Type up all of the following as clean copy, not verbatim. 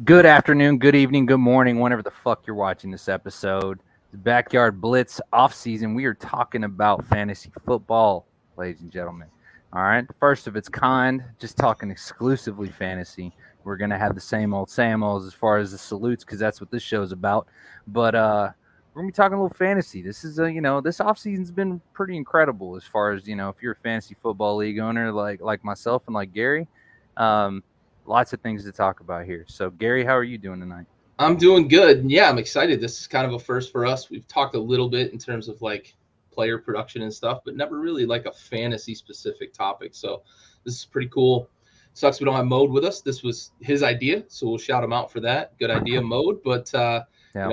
Good afternoon, good evening, good morning, whenever the fuck you're watching this episode. The Backyard Blitz off season. We are talking about fantasy football, ladies and gentlemen. All right, the first of its kind, just talking exclusively fantasy. We're gonna have the same old as far as the salutes, because that's what this show's about. But we're gonna be talking a little fantasy. This is this off season's been pretty incredible as far as if you're a fantasy football league owner like myself and like Gary. Um, Lots of things to talk about here. So, Gary, how are you doing tonight? I'm doing good. And yeah, I'm excited. This is kind of a first for us. We've talked a little bit in terms of like player production and stuff, but never really like a fantasy specific topic. So this is pretty cool. Sucks we don't have Mode with us. This was his idea, so we'll shout him out for that. Good idea, Mode. But Yeah,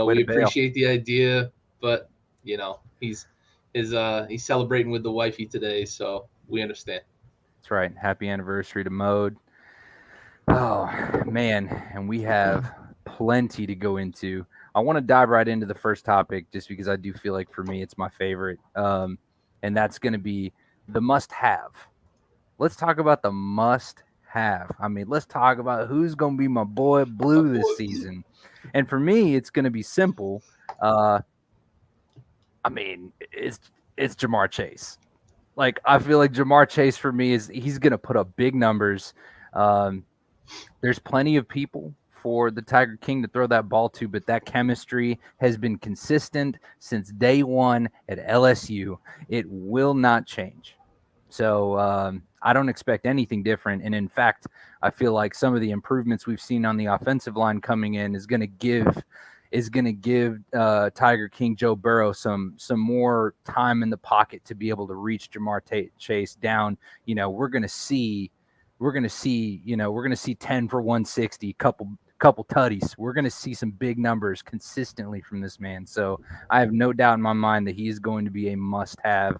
way we to bail. appreciate the idea. But he's celebrating with the wifey today, so we understand. That's right. Happy anniversary to Mode. Oh, man. And we have plenty to go into. I want to dive right into the first topic just because I do feel like for me it's my favorite. And that's going to be the must have. Let's talk about the must have. I mean, let's talk about who's going to be my boy Blue this season. And for me, it's going to be simple. Uh, I mean, it's Jamar Chase. Like I feel like Jamar Chase for me is he's gonna put up big numbers. Um, there's plenty of people for the Tiger King to throw that ball to, but that chemistry has been consistent since day one at LSU. It will not change. So I don't expect anything different. And in fact, I feel like some of the improvements we've seen on the offensive line coming in is going to give Tiger King Joe Burrow some more time in the pocket to be able to reach Chase down. We're gonna see 10 for 160, couple tutties. We're gonna see some big numbers consistently from this man. So I have no doubt in my mind that he is going to be a must-have.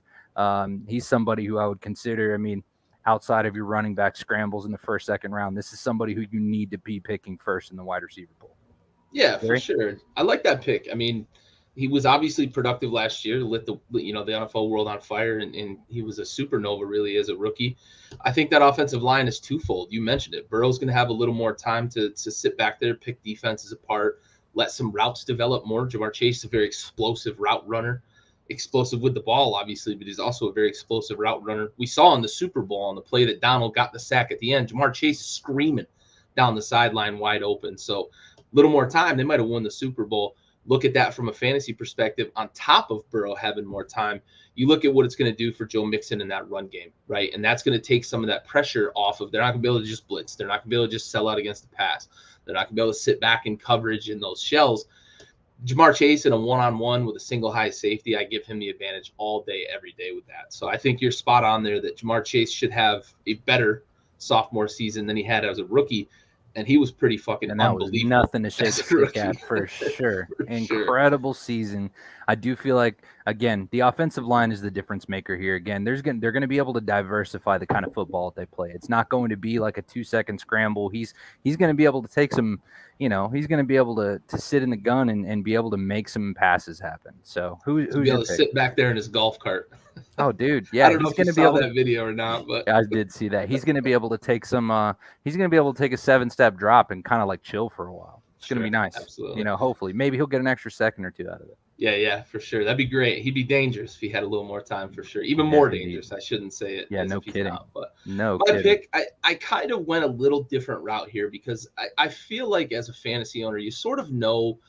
He's somebody who I would consider. I mean, outside of your running back scrambles in the first, second round, this is somebody who you need to be picking first in the wide receiver pool. Yeah, for Gary? sure. I like that pick. I mean, he was obviously productive last year, lit the NFL world on fire, and he was a supernova really as a rookie. I think that offensive line is twofold. You mentioned it. Burrow's going to have a little more time to sit back there, pick defenses apart, let some routes develop more. Jamar Chase is a very explosive route runner, explosive with the ball, obviously, but he's also a very explosive route runner. We saw in the Super Bowl on the play that Donald got the sack at the end. Jamar Chase is screaming down the sideline wide open. So little more time, they might have won the Super Bowl. Look at that from a fantasy perspective on top of Burrow having more time. You look at what it's going to do for Joe Mixon in that run game, right? And that's going to take some of that pressure off of, they're not going to be able to just blitz. They're not going to be able to just sell out against the pass. They're not going to be able to sit back in coverage in those shells. Jamar Chase in a one-on-one with a single high safety, I give him the advantage all day, every day with that. So I think you're spot on there that Jamar Chase should have a better sophomore season than he had as a rookie. And he was pretty fucking And that was unbelievable nothing to shake a as a stick rookie. at for sure. For sure. Incredible season. I do feel like again the offensive line is the difference maker here. Again, they're going to be able to diversify the kind of football that they play. It's not going to be like a 2-second scramble. He's going to be able to take some. He's going to be able to sit in the gun and be able to make some passes happen. So To who's be your able to pick? sit back there in his golf cart. Oh, dude, I yeah, don't know he's if you going to be saw able to. that video or not, but I did see that. He's going to be able to take some. He's going to be able to take a 7-step drop and kind of like chill for a while. It's going to be sure, nice. absolutely. Hopefully, maybe he'll get an extra second or two out of it. Yeah, for sure. That'd be great. He'd be dangerous if he had a little more time for sure. Even Yeah, more indeed. dangerous. I shouldn't say it Yeah, as no if he's kidding. not. But No my kidding. pick, I kind of went a little different route here because I feel like as a fantasy owner, you sort of know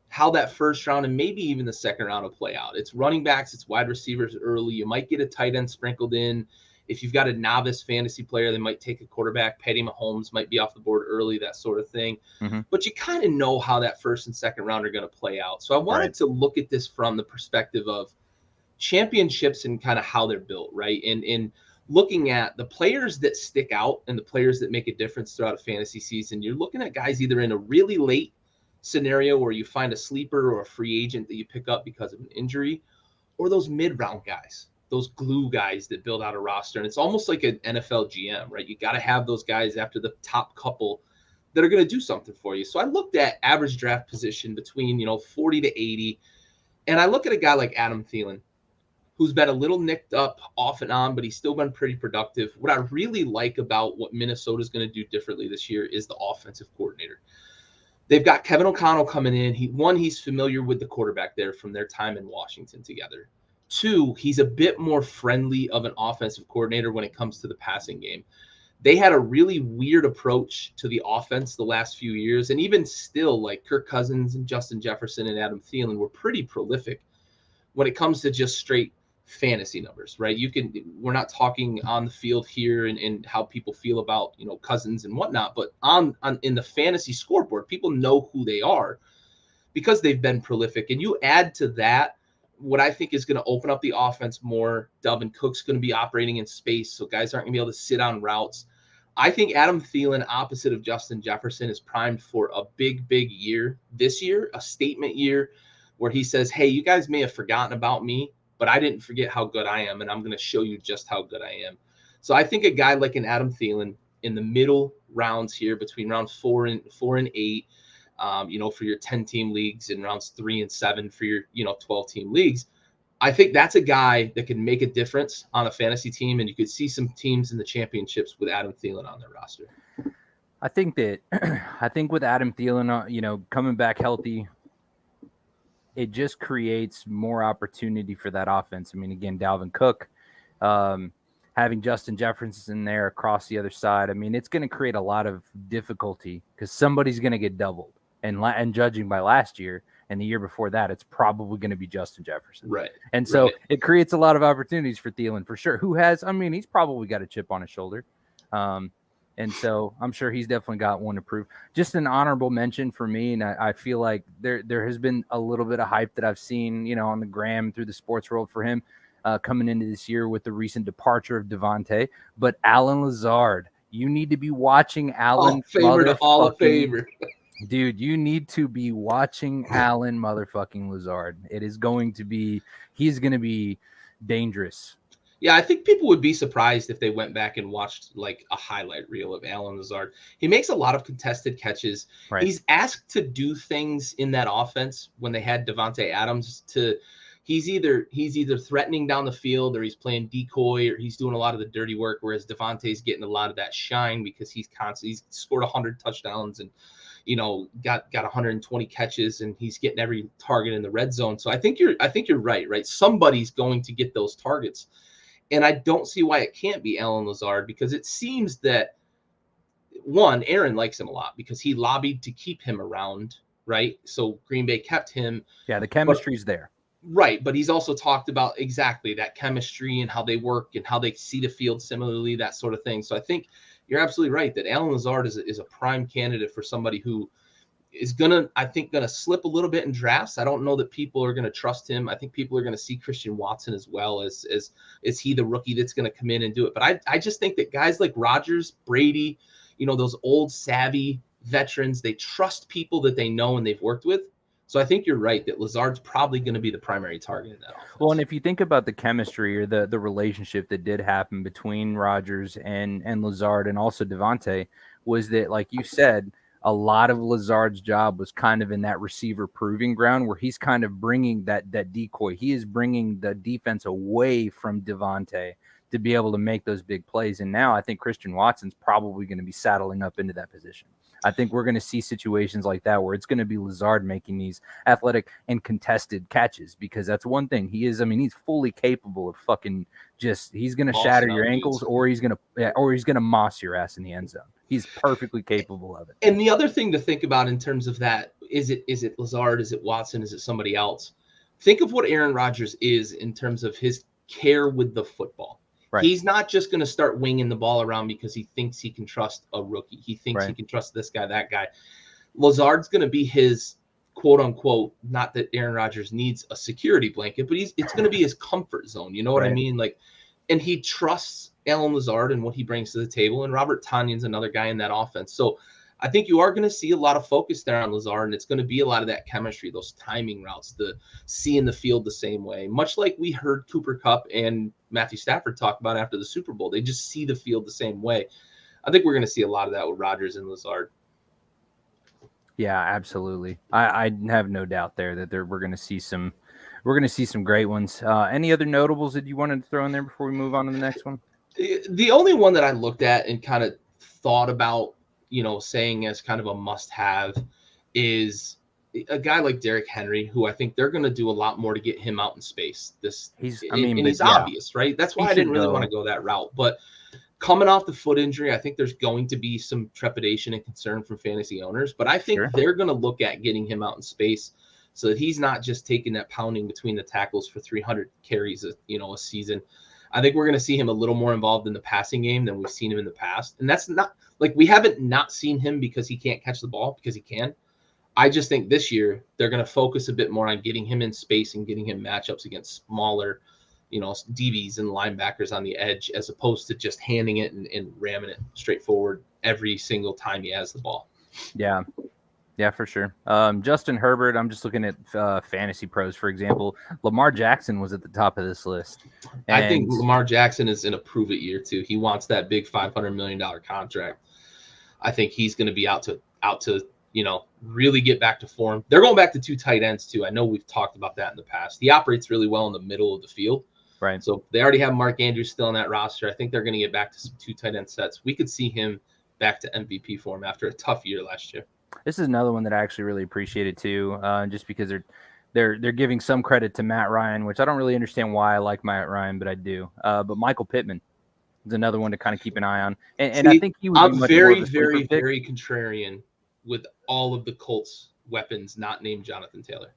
how that first round and maybe even the second round will play out. It's running backs, it's wide receivers early. You might get a tight end sprinkled in. If you've got a novice fantasy player, they might take a quarterback. Patty Mahomes might be off the board early, that sort of thing. Mm-hmm. But you kind of know how that first and second round are going to play out. So I wanted Right. to look at this from the perspective of championships and kind of how they're built, right? And looking at the players that stick out and the players that make a difference throughout a fantasy season, you're looking at guys either in a really late scenario where you find a sleeper or a free agent that you pick up because of an injury, or those mid-round guys, those glue guys that build out a roster. And it's almost like an NFL GM, right? You got to have those guys after the top couple that are going to do something for you. So I looked at average draft position between 40 to 80, and I look at a guy like Adam Thielen, who's been a little nicked up off and on, but he's still been pretty productive. What I really like about what Minnesota's going to do differently this year is the offensive coordinator. They've got Kevin O'Connell coming in. He's familiar with the quarterback there from their time in Washington together. 2, he's a bit more friendly of an offensive coordinator when it comes to the passing game. They had a really weird approach to the offense the last few years. And even still, like Kirk Cousins and Justin Jefferson and Adam Thielen were pretty prolific when it comes to just straight fantasy numbers, right? We're not talking on the field here and how people feel about, Cousins and whatnot, but on in the fantasy scoreboard, people know who they are because they've been prolific. And you add to that what I think is going to open up the offense more. Dalvin Cook's going to be operating in space, so guys aren't going to be able to sit on routes. I think Adam Thielen, opposite of Justin Jefferson, is primed for a big, big year this year, a statement year where he says, hey, you guys may have forgotten about me, but I didn't forget how good I am, and I'm going to show you just how good I am. So I think a guy like an Adam Thielen in the middle rounds here between rounds 4 and 8, for your 10-team leagues, and rounds 3 and 7 for your, 12-team leagues, I think that's a guy that can make a difference on a fantasy team, and you could see some teams in the championships with Adam Thielen on their roster. I think with Adam Thielen, coming back healthy, it just creates more opportunity for that offense. I mean, again, Dalvin Cook, having Justin Jefferson there across the other side, I mean, it's going to create a lot of difficulty because somebody's going to get doubled. And judging by last year and the year before that, it's probably going to be Justin Jefferson. Right. And so it creates a lot of opportunities for Thielen for sure. He's probably got a chip on his shoulder. And so I'm sure he's definitely got one to prove. Just an honorable mention for me, and I feel like there has been a little bit of hype that I've seen, on the gram through the sports world for him coming into this year with the recent departure of Davante. But Allen Lazard, you need to be watching Allen. All a favor. Dude, you need to be watching Allen motherfucking Lazard. He's going to be dangerous. Yeah, I think people would be surprised if they went back and watched like a highlight reel of Allen Lazard. He makes a lot of contested catches. Right. He's asked to do things in that offense when they had Davante Adams he's either threatening down the field, or he's playing decoy, or he's doing a lot of the dirty work, whereas Davante's getting a lot of that shine because he's scored 100 touchdowns and got 120 catches, and he's getting every target in the red zone. So I think you're right? Somebody's going to get those targets. And I don't see why it can't be Allen Lazard, because it seems that, one, Aaron likes him a lot because he lobbied to keep him around, right? So Green Bay kept him. Yeah, the chemistry's there. Right, but he's also talked about exactly that chemistry and how they work and how they see the field similarly, that sort of thing. So I think you're absolutely right that Allen Lazard is a prime candidate for somebody who is gonna slip a little bit in drafts. I don't know that people are gonna trust him. I think people are gonna see Christian Watson as well as is he the rookie that's gonna come in and do it. But I just think that guys like Rodgers, Brady, those old savvy veterans, they trust people that they know and they've worked with. So I think you're right that Lazard's probably going to be the primary target in that offense. Well, and if you think about the chemistry or the relationship that did happen between Rodgers and Lazard and also Davante, was that, like you said, a lot of Lazard's job was kind of in that receiver proving ground where he's kind of bringing that decoy. He is bringing the defense away from Davante to be able to make those big plays. And now I think Christian Watson's probably going to be saddling up into that position. I think we're going to see situations like that where it's going to be Lazard making these athletic and contested catches, because that's one thing he's fully capable of fucking he's going to shatter your ankles or he's going to moss your ass in the end zone. He's perfectly capable of it. And the other thing to think about in terms of that, is it Lazard? Is it Watson? Is it somebody else? Think of what Aaron Rodgers is in terms of his care with the football. Right. He's not just going to start winging the ball around because he thinks he can trust a rookie. He thinks he can trust this guy, that guy. Lazard's going to be his quote unquote, not that Aaron Rodgers needs a security blanket, but it's going to be his comfort zone. You know what I mean? And he trusts Allen Lazard and what he brings to the table. And Robert Tonyan's another guy in that offense. So I think you are going to see a lot of focus there on Lazard, and it's going to be a lot of that chemistry, those timing routes, the seeing the field the same way, much like we heard Cooper Kupp and Matthew Stafford talk about after the Super Bowl. They just see the field the same way. I think we're going to see a lot of that with Rodgers and Lazard. Yeah, absolutely. I have no doubt there that we're going to see some great ones. Any other notables that you wanted to throw in there before we move on to the next one? The only one that I looked at and kind of thought about, saying as kind of a must-have is a guy like Derrick Henry, who I think they're going to do a lot more to get him out in space. He's obvious, right? That's why I didn't really want to go that route. But coming off the foot injury, I think there's going to be some trepidation and concern from fantasy owners. But I think they're going to look at getting him out in space so that he's not just taking that pounding between the tackles for 300 carries a season. I think we're going to see him a little more involved in the passing game than we've seen him in the past. And that's not like we haven't not seen him because he can't catch the ball, because he can. I just think this year they're going to focus a bit more on getting him in space and getting him matchups against smaller, DBs and linebackers on the edge, as opposed to just handing it and ramming it straight forward every single time he has the ball. Yeah, for sure. Justin Herbert, I'm just looking at Fantasy Pros, for example. Lamar Jackson was at the top of this list. And I think Lamar Jackson is in a prove-it year, too. He wants that big $500 million contract. I think he's going to be out to really get back to form. They're going back to 2 tight ends, too. I know we've talked about that in the past. He operates really well in the middle of the field. Right. So they already have Mark Andrews still on that roster. I think they're going to get back to some 2 tight end sets. We could see him back to MVP form after a tough year last year. This is another one that I actually really appreciated too, just because they're giving some credit to Matt Ryan, which I don't really understand why I like Matt Ryan, but I do. But Michael Pittman is another one to kind of keep an eye on, and I think he was. I'm very contrarian with all of the Colts weapons not named Jonathan Taylor.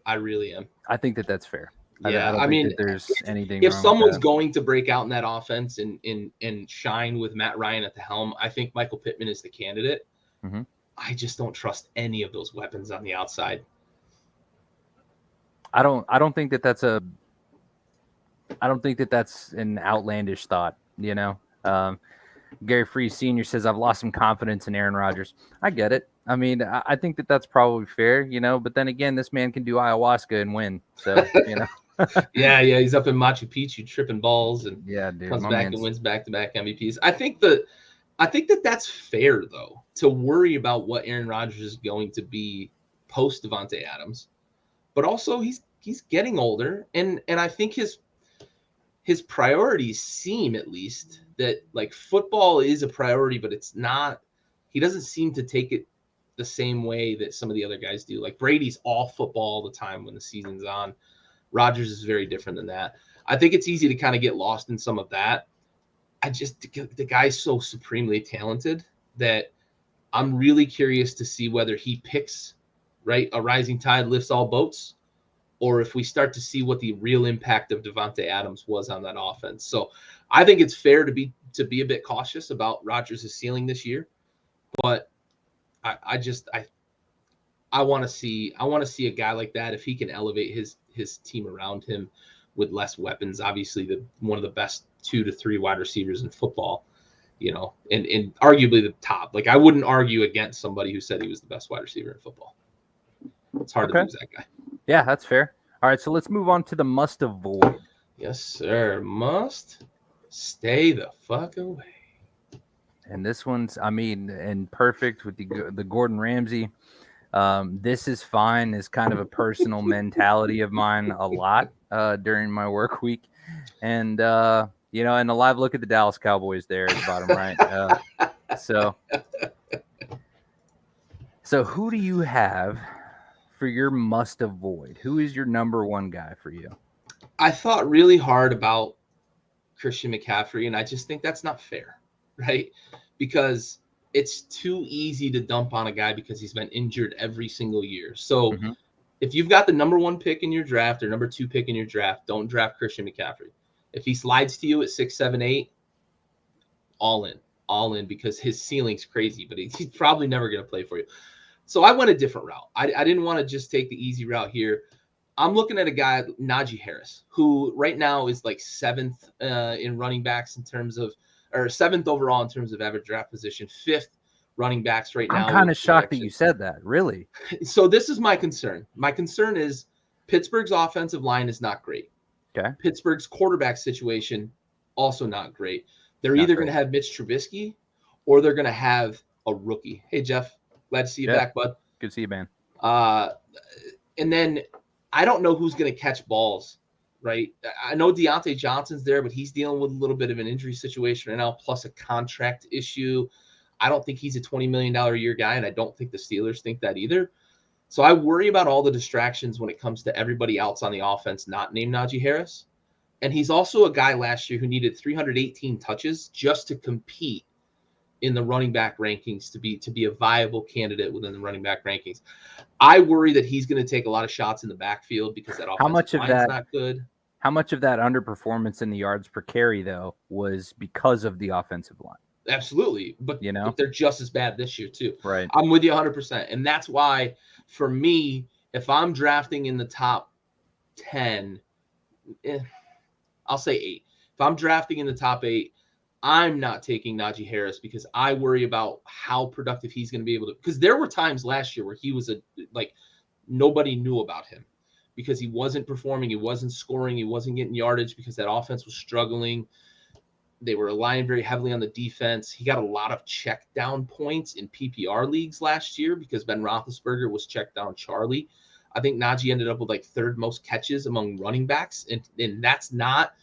I really am. I think that that's fair. Yeah, I mean, there's anything. If someone's going to break out in that offense and shine with Matt Ryan at the helm, I think Michael Pittman is the candidate. Mm-hmm. I just don't trust any of those weapons on the outside. I don't think that's an outlandish thought, Gary Freese Sr. says, I've lost some confidence in Aaron Rodgers. I get it. I mean, I think that's probably fair, but then again, this man can do ayahuasca and win. So, yeah, he's up in Machu Picchu tripping balls and comes back and wins back-to-back MVPs. I think that's fair, though, to worry about what Aaron Rodgers is going to be post Davante Adams. But also he's getting older, and I think his priorities seem, at least, that like football is a priority, but it's not. He doesn't seem to take it the same way that some of the other guys do. Like Brady's all football all the time when the season's on. Rodgers is very different than that. I think it's easy to kind of get lost in some of that. The guy's so supremely talented that I'm really curious to see whether he picks, right, a rising tide lifts all boats, or if we start to see what the real impact of Davante Adams was on that offense. So I think it's fair to be a bit cautious about Rodgers' ceiling this year, but I want to see a guy like that, if he can elevate his team around him with less weapons. Obviously, one of the best 2 to 3 wide receivers in football, and arguably the top. Like, I wouldn't argue against somebody who said he was the best wide receiver in football. It's hard to lose that guy. Yeah, that's fair. All right, so let's move on to the must avoid. Yes, sir. Must stay the fuck away. And this one's, and perfect with the Gordon Ramsay. This is fine is kind of a personal mentality of mine a lot during my work week. And, and a live look at the Dallas Cowboys there at the bottom right. So who do you have for your must avoid? Who is your number one guy for you? I thought really hard about Christian McCaffrey, and I just think that's not fair, right? Because it's too easy to dump on a guy because he's been injured every single year. So if you've got the number 1 pick in your draft or number 2 pick in your draft, don't draft Christian McCaffrey. If he slides to you at 6, 7, 8, all in, because his ceiling's crazy, but he's probably never going to play for you. So I went a different route. I didn't want to just take the easy route here. I'm looking at a guy, Najee Harris, who right now is like 7th in running backs in terms of, or 7th overall in terms of average draft position, 5th running backs right now. I'm kind of shocked that you said that. Really? So this is my concern. My concern is Pittsburgh's offensive line is not great. Okay. Pittsburgh's quarterback situation also not great. They're either going to have Mitch Trubisky or they're going to have a rookie. Hey, Jeff, glad to see you back, bud. Good to see you, man. And then I don't know who's going to catch balls, right? I know Deontay Johnson's there, but he's dealing with a little bit of an injury situation right now, plus a contract issue. I don't think he's a $20 million a year guy, and I don't think the Steelers think that either. So I worry about all the distractions when it comes to everybody else on the offense not named Najee Harris. And he's also a guy last year who needed 318 touches just to compete in the running back rankings to be a viable candidate within the running back rankings. I worry that he's going to take a lot of shots in the backfield because that offensive line's not good. How much of that underperformance in the yards per carry, though, was because of the offensive line? Absolutely. But, but they're just as bad this year, too. Right. I'm with you 100%. And that's why, for me, if I'm drafting in the top 10, I'll say 8. If I'm drafting in the top 8, I'm not taking Najee Harris because I worry about how productive he's going to be able to. Because there were times last year where he was nobody knew about him because he wasn't performing, he wasn't scoring, he wasn't getting yardage because that offense was struggling. They were relying very heavily on the defense. He got a lot of check down points in PPR leagues last year because Ben Roethlisberger was check down Charlie. I think Najee ended up with third most catches among running backs. And that's not,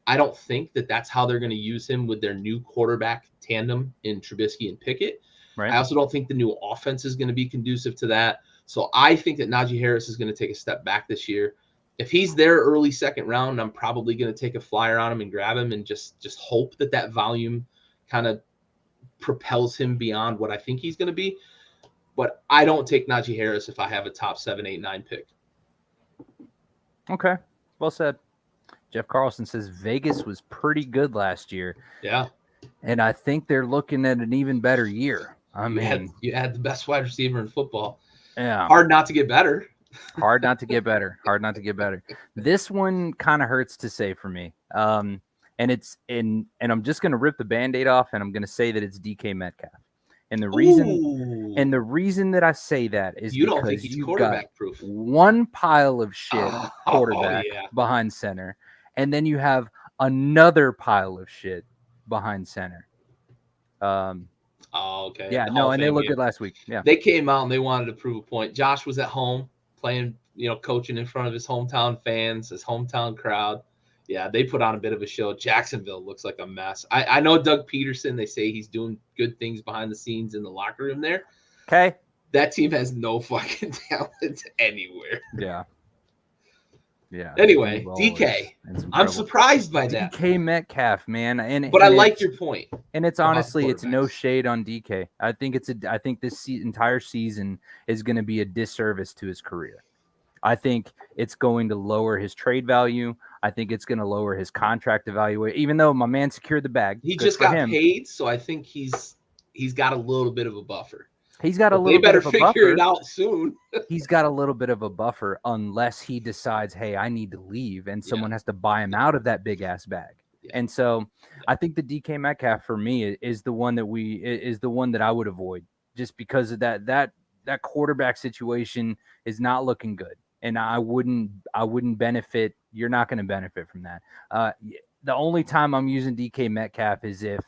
I don't think that's how they're going to use him with their new quarterback tandem in Trubisky and Pickett. Right. I also don't think the new offense is going to be conducive to that. So I think that Najee Harris is going to take a step back this year. If he's there early second round, I'm probably going to take a flyer on him and grab him and just hope that volume kind of propels him beyond what I think he's going to be. But I don't take Najee Harris if I have a top 7, 8, 9 pick. Okay. Well said. Jeff Carlson says Vegas was pretty good last year. Yeah. And I think they're looking at an even better year. You had the best wide receiver in football. Yeah. Hard not to get better. Hard not to get better. This one kind of hurts to say for me. And I'm just going to rip the Band-Aid off and I'm going to say that it's DK Metcalf. And the reason that I say that is you don't think he's quarterback proof. One pile of shit quarterback behind center, and then you have another pile of shit behind center. Okay. Yeah, no, and they looked good last week. Yeah. They came out and they wanted to prove a point. Josh was at home playing, coaching in front of his hometown fans, his hometown crowd. Yeah, they put on a bit of a show. Jacksonville looks like a mess. I know Doug Peterson, they say he's doing good things behind the scenes in the locker room there. Okay. That team has no fucking talent anywhere. Yeah. Yeah. Anyway, DK. I'm surprised by that. DK Metcalf, man. But I like your point. And it's honestly, it's no shade on DK. I think this entire season is going to be a disservice to his career. I think it's going to lower his trade value. I think it's going to lower his contract evaluation, even though my man secured the bag. He just got paid, so I think he's got a little bit of a buffer. He's got a little bit of a buffer. They better figure it out soon. He's got a little bit of a buffer unless he decides, hey, I need to leave, and someone has to buy him out of that big-ass bag. Yeah. And so I think the DK Metcalf for me is the one that I would avoid just because of that quarterback situation is not looking good. And I wouldn't benefit. You're not going to benefit from that. The only time I'm using DK Metcalf is if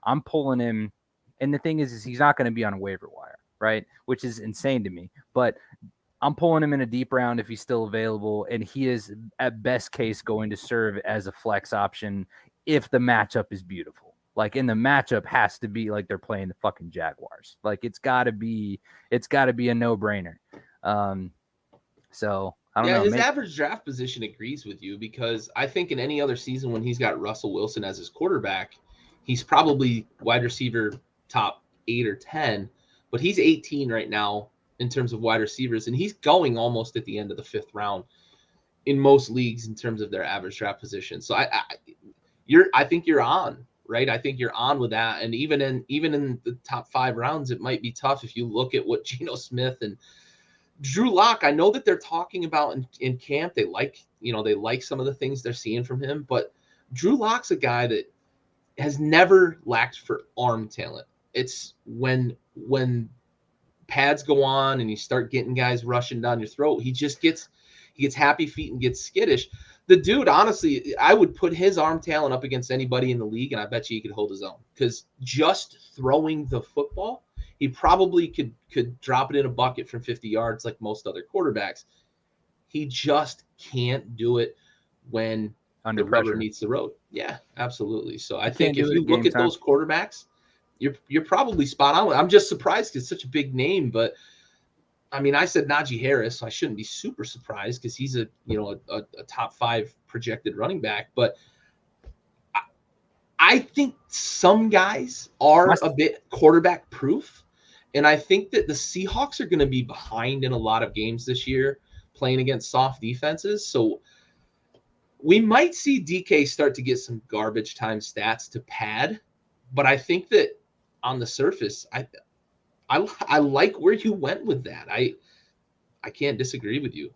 I'm pulling him. And the thing is he's not going to be on a waiver wire, right? Which is insane to me. But I'm pulling him in a deep round if he's still available. And he is at best case going to serve as a flex option if the matchup is beautiful. Like, and the matchup has to be like they're playing the fucking Jaguars. Like it's got to be a no-brainer. So I don't know. His average draft position agrees with you because I think in any other season when he's got Russell Wilson as his quarterback, he's probably wide receiver top 8 or 10, but he's 18 right now in terms of wide receivers, and he's going almost at the end of the 5th round in most leagues in terms of their average draft position. So I think you're on, right? I think you're on with that, and even in the top 5 rounds, it might be tough if you look at what Geno Smith and Drew Lock, I know that they're talking about in camp. They like some of the things they're seeing from him, but Drew Lock's a guy that has never lacked for arm talent. It's when pads go on and you start getting guys rushing down your throat, he gets happy feet and gets skittish. The dude, honestly, I would put his arm talent up against anybody in the league, and I bet you he could hold his own because just throwing the football, he probably could drop it in a bucket from 50 yards like most other quarterbacks. He just can't do it when under the pressure rubber meets the road. Yeah, absolutely. So I think if you look at those quarterbacks you're probably spot on. I'm just surprised because it's such a big name, but I mean, I said Najee Harris, so I shouldn't be super surprised because he's a top 5 projected running back. But I think some guys are a bit quarterback proof, and I think that the Seahawks are going to be behind in a lot of games this year playing against soft defenses. So we might see DK start to get some garbage time stats to pad, but I think that on the surface, I like where you went with that. I can't disagree with you.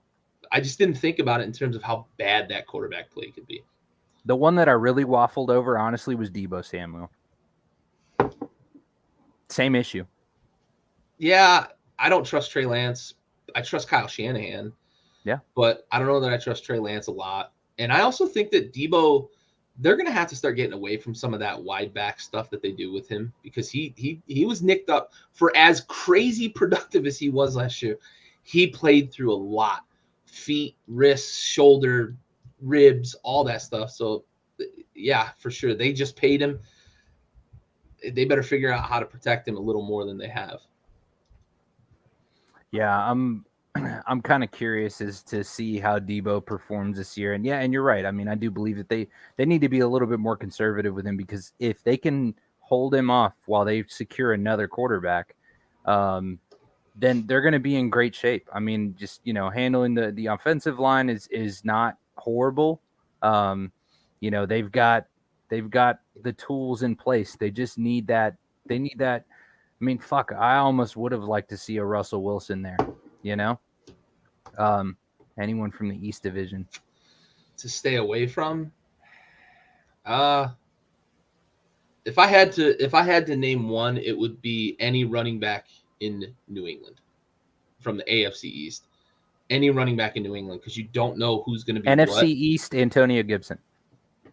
I just didn't think about it in terms of how bad that quarterback play could be. The one that I really waffled over, honestly, was Deebo Samuel. Same issue. Yeah, I don't trust Trey Lance. I trust Kyle Shanahan. Yeah. But I don't know that I trust Trey Lance a lot. And I also think that Deebo, they're going to have to start getting away from some of that wide back stuff that they do with him because he was nicked up for as crazy productive as he was last year. He played through a lot. Feet, wrists, shoulder, ribs, all that stuff. So, yeah, for sure. They just paid him. They better figure out how to protect him a little more than they have. Yeah, I'm kind of curious as to see how Deebo performs this year. And yeah, and you're right. I mean, I do believe that they need to be a little bit more conservative with him because if they can hold him off while they secure another quarterback, then they're going to be in great shape. I mean, just, handling the offensive line is not horrible. They've got the tools in place. They just need that. They need that. I mean, fuck, I almost would have liked to see a Russell Wilson there, anyone from the East Division to stay away from. If I had to name one, it would be any running back in New England from the AFC East. Any running back in New England, because you don't know who's going to be NFC what. East, Antonio Gibson.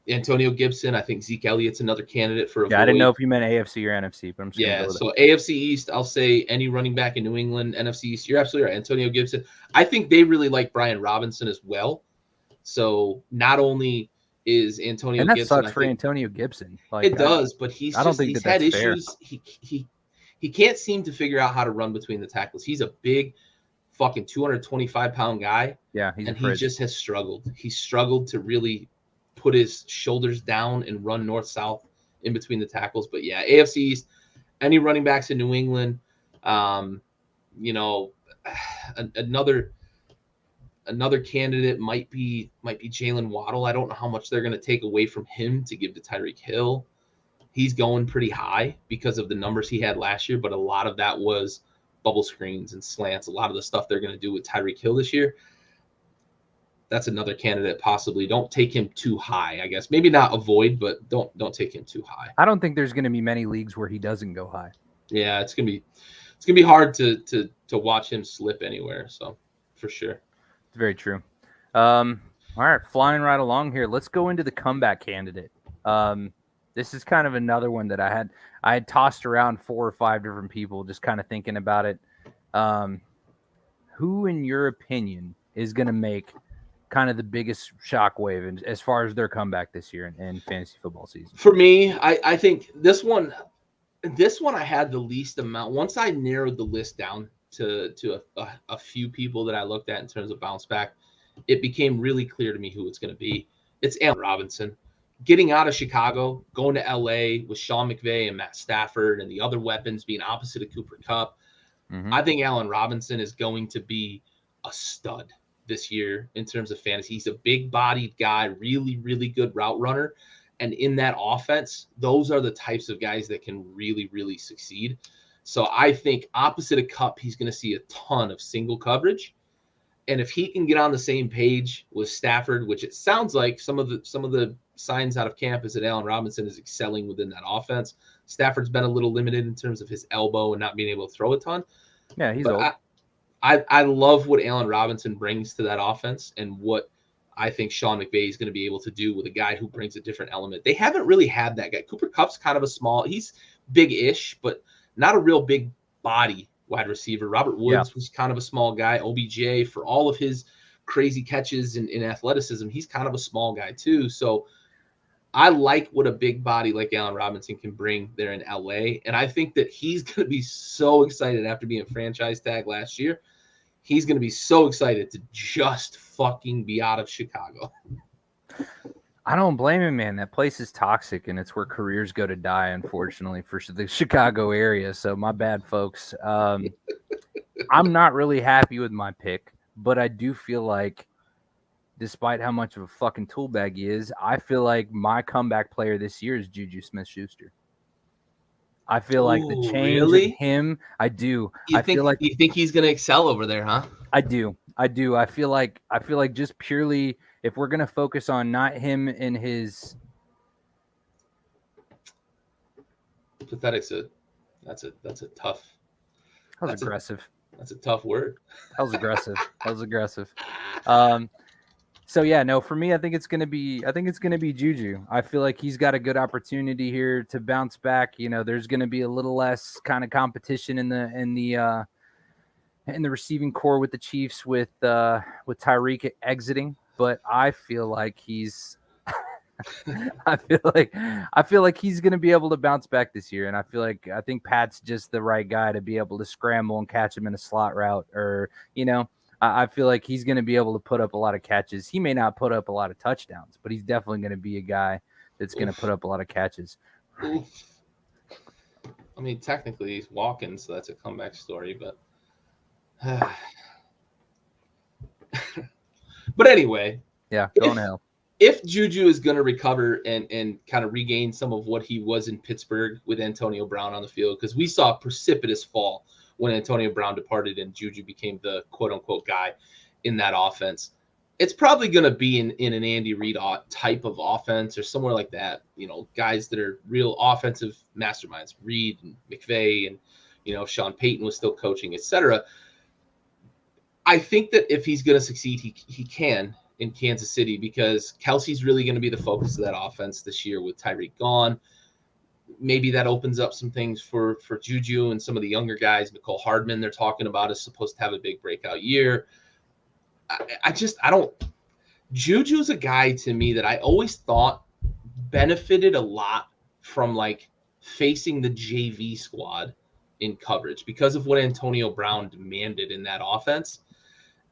Antonio Gibson. I think Zeke Elliott's another candidate for a void. I didn't know if you meant AFC or NFC, but I'm just going to go with so AFC East, I'll say any running back in New England. NFC East, you're absolutely right. Antonio Gibson. I think they really like Brian Robinson as well. So not only is Antonio and that Gibson, sucks for Antonio Gibson. It does, but he's had issues. Fair. He can't seem to figure out how to run between the tackles. He's a big, fucking 225-pound guy. Yeah, he just has struggled. He's struggled to really put his shoulders down and run north-south in between the tackles. But yeah, AFC East, any running backs in New England, another candidate might be Jalen Waddle. I don't know how much they're going to take away from him to give to Tyreek Hill. He's going pretty high because of the numbers he had last year, but a lot of that was bubble screens and slants. A lot of the stuff they're going to do with Tyreek Hill this year. That's another candidate possibly. Don't take him too high, I guess. Maybe not avoid, but don't take him too high. I don't think there's going to be many leagues where he doesn't go high. Yeah, it's gonna be hard to watch him slip anywhere. So for sure, it's very true. All right, flying right along here. Let's go into the comeback candidate. This is kind of another one that I had tossed around 4 or 5 different people, just kind of thinking about it. Who, in your opinion, is going to make kind of the biggest shockwave as far as their comeback this year in fantasy football season? For me, I think this one I had the least amount. Once I narrowed the list down to a few people that I looked at in terms of bounce back, it became really clear to me who it's going to be. It's Allen Robinson. Getting out of Chicago, going to LA with Sean McVay and Matt Stafford and the other weapons being opposite of Cooper Kupp. Mm-hmm. I think Allen Robinson is going to be a stud this year in terms of fantasy. He's a big-bodied guy, really, really good route runner. And in that offense, those are the types of guys that can really, really succeed. So I think opposite of Kupp, he's going to see a ton of single coverage. And if he can get on the same page with Stafford, which it sounds like some of the signs out of camp is that Allen Robinson is excelling within that offense. Stafford's been a little limited in terms of his elbow and not being able to throw a ton. Yeah, he's old. I love what Allen Robinson brings to that offense and what I think Sean McVay is going to be able to do with a guy who brings a different element. They haven't really had that guy. Cooper Kupp's kind of he's big-ish, but not a real big body wide receiver. Robert Woods was kind of a small guy. OBJ, for all of his crazy catches in athleticism, he's kind of a small guy too. So I like what a big body like Allen Robinson can bring there in LA. And I think that he's going to be so excited after being franchise tag last year. He's going to be so excited to just fucking be out of Chicago. I don't blame him, man. That place is toxic, and it's where careers go to die, unfortunately, for the Chicago area. So my bad, folks. I'm not really happy with my pick, but I do feel like, despite how much of a fucking tool bag he is, I feel like my comeback player this year is Juju Smith-Schuster. I feel like the change really? in him, I do. You I feel like he's going to excel over there, huh? I do. I feel like just purely, if we're gonna focus on not him and his Pathetic's that's a tough. That was aggressive. That's a tough word. That was aggressive. So yeah, no, for me, I think it's gonna be Juju. I feel like he's got a good opportunity here to bounce back. You know, there's gonna be a little less kind of competition in the receiving core with the Chiefs with Tyreek exiting, but I feel like he's I feel like he's going to be able to bounce back this year, and I think Pat's just the right guy to be able to scramble and catch him in a slot route, or I feel like he's going to be able to put up a lot of catches. He may not put up a lot of touchdowns, but he's definitely going to be a guy that's going to put up a lot of catches. Oof. I mean, technically he's walking, so that's a comeback story, but but anyway, yeah, going to hell. If Juju is going to recover and kind of regain some of what he was in Pittsburgh with Antonio Brown on the field, because we saw a precipitous fall when Antonio Brown departed and Juju became the quote-unquote guy in that offense, it's probably going to be in an Andy Reid type of offense or somewhere like that. You know, guys that are real offensive masterminds, Reid and McVay, and, if Sean Payton was still coaching, etc. I think that if he's going to succeed, he can in Kansas City, because Kelsey's really going to be the focus of that offense this year with Tyreek gone. Maybe that opens up some things for Juju and some of the younger guys. Mecole Hardman, they're talking about, is supposed to have a big breakout year. Juju's a guy to me that I always thought benefited a lot from like facing the JV squad in coverage because of what Antonio Brown demanded in that offense.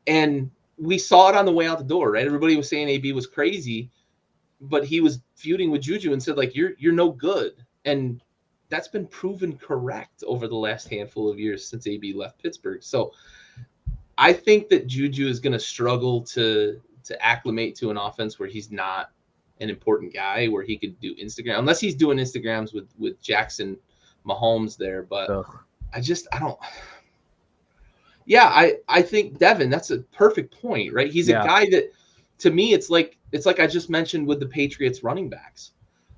And we saw it on the way out the door, right? Everybody was saying AB was crazy, but he was feuding with Juju and said, like, you're no good. And that's been proven correct over the last handful of years since AB left Pittsburgh. So I think that Juju is going to struggle to acclimate to an offense where he's not an important guy, where he could do Instagram, unless he's doing Instagrams with Jackson Mahomes there. But I don't. Yeah, I think Devin, that's a perfect point, right? He's a guy that, to me, it's like I just mentioned with the Patriots running backs.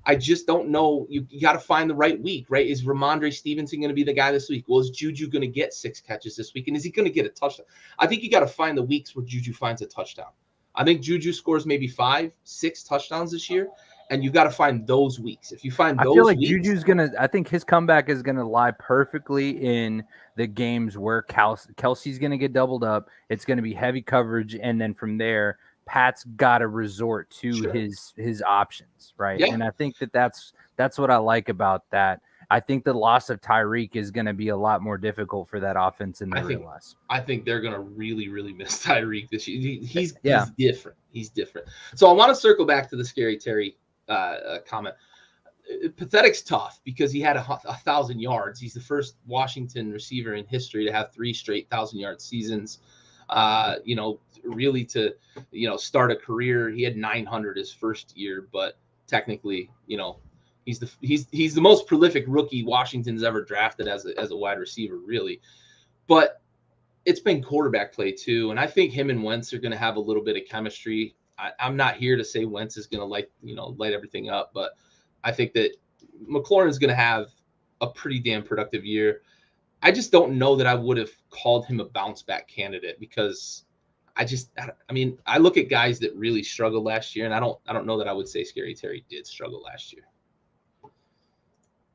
I just don't know. You got to find the right week, right? Is Ramondre Stevenson going to be the guy this week? Well, is Juju going to get 6 catches this week? And is he going to get a touchdown? I think you got to find the weeks where Juju finds a touchdown. I think Juju scores maybe 5-6 touchdowns this year, and you've got to find those weeks. If you find those weeks, I feel like Juju's I think his comeback is going to lie perfectly in the games where Kelsey's going to get doubled up. It's going to be heavy coverage, and then from there, Pat's got to resort to his options, right? Yeah. And I think that's what I like about that. I think the loss of Tyreek is going to be a lot more difficult for that offense than they realize. I think they're going to really, really miss Tyreek this year. He's different. He's different. So I want to circle back to the Scary Terry comment. Pathetic's tough because he had 1,000 yards. He's the first Washington receiver in history to have 3 straight 1,000-yard seasons. Really to, start a career. He had 900 his first year, but technically, he's the most prolific rookie Washington's ever drafted as a wide receiver, really. But it's been quarterback play too, and I think him and Wentz are going to have a little bit of chemistry. I'm not here to say Wentz is going to light everything up, but I think that McLaurin's going to have a pretty damn productive year. I just don't know that I would have called him a bounce back candidate because I look at guys that really struggled last year, and I don't know that I would say Scary Terry did struggle last year.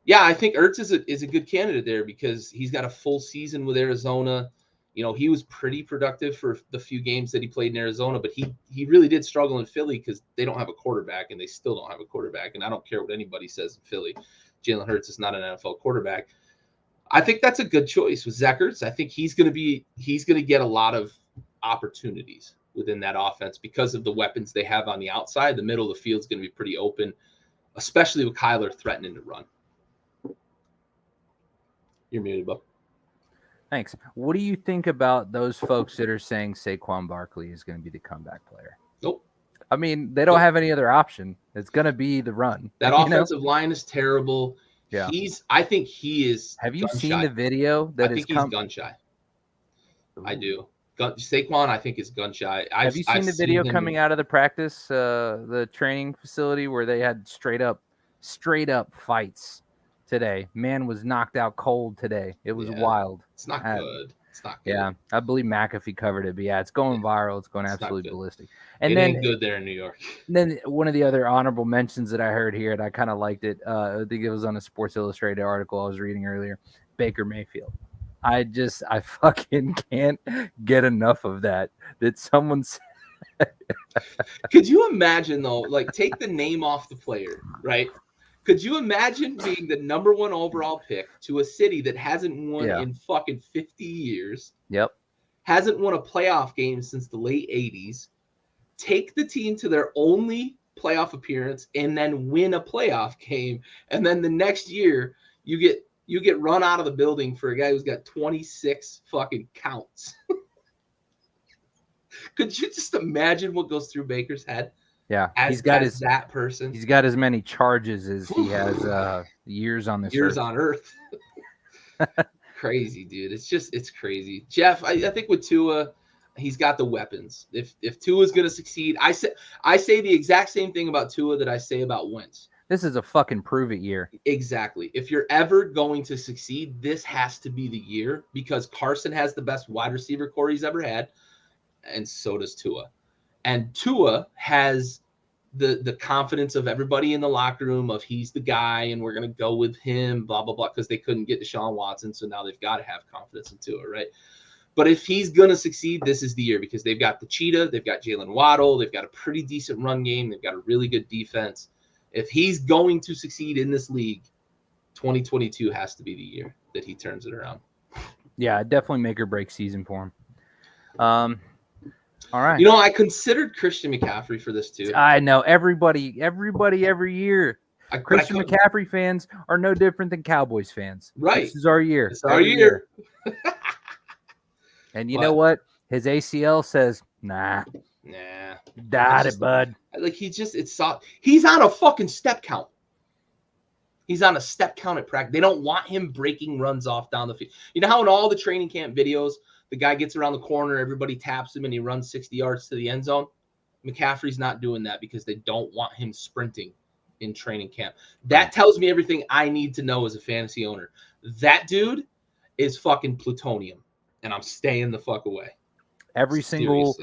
Yeah, I think Ertz is a good candidate there because he's got a full season with Arizona. He was pretty productive for the few games that he played in Arizona, but he really did struggle in Philly because they don't have a quarterback, and they still don't have a quarterback. And I don't care what anybody says in Philly. Jalen Hurts is not an NFL quarterback. I think that's a good choice with Zach Ertz. I think he's going to get a lot of opportunities within that offense because of the weapons they have on the outside. The middle of the field is going to be pretty open, especially with Kyler threatening to run. You're muted, Bo. Thanks. What do you think about those folks that are saying Saquon Barkley is going to be the comeback player? Nope. I mean, they don't have any other option. It's going to be the run. That offensive line is terrible. Yeah. I think he is. Have you seen the video I think he's gun shy. Ooh. I do. Saquon, I think, is gun shy. Have you seen the video coming out of the practice, the training facility where they had straight up fights today? Man was knocked out cold today. It was wild. It's not good. It's not good. Yeah, I believe McAfee covered it, but it's going viral. It's going absolutely ballistic. And it ain't good there in New York. Then one of the other honorable mentions that I heard here, and I kind of liked it. I think it was on a Sports Illustrated article I was reading earlier. Baker Mayfield. I fucking can't get enough of that. That someone said. Could you imagine though? Like, take the name off the player, right? Could you imagine being the number 1 overall pick to a city that hasn't won in fucking 50 years? Yep. Hasn't won a playoff game since the late 80s. Take the team to their only playoff appearance and then win a playoff game. And then the next year you get run out of the building for a guy who's got 26 fucking counts. Could you just imagine what goes through Baker's head? Yeah, he's got that person. He's got as many charges as he has years on this earth. Crazy, dude. It's crazy. Jeff, I think with Tua, he's got the weapons. If Tua's going to succeed, I say the exact same thing about Tua that I say about Wentz. This is a fucking prove it year. Exactly. If you're ever going to succeed, this has to be the year because Carson has the best wide receiver core he's ever had, and so does Tua. And Tua has the confidence of everybody in the locker room of he's the guy and we're going to go with him, blah, blah, blah, because they couldn't get Deshaun Watson. So now they've got to have confidence in Tua, right? But if he's going to succeed, this is the year because they've got the Cheetah, they've got Jalen Waddle, they've got a pretty decent run game, they've got a really good defense. If he's going to succeed in this league, 2022 has to be the year that he turns it around. Yeah, definitely make or break season for him. All right. I considered Christian McCaffrey for this too. I know everybody every year. Christian McCaffrey fans are no different than Cowboys fans. Right. This is our year. It's our year. And you know what? His ACL says, nah. Got it, bud. Like he's on a fucking step count. He's on a step count at practice. They don't want him breaking runs off down the field. You know how in all the training camp videos, the guy gets around the corner, everybody taps him, and he runs 60 yards to the end zone? McCaffrey's not doing that because they don't want him sprinting in training camp. That tells me everything I need to know as a fantasy owner. That dude is fucking plutonium, and I'm staying the fuck away. Every single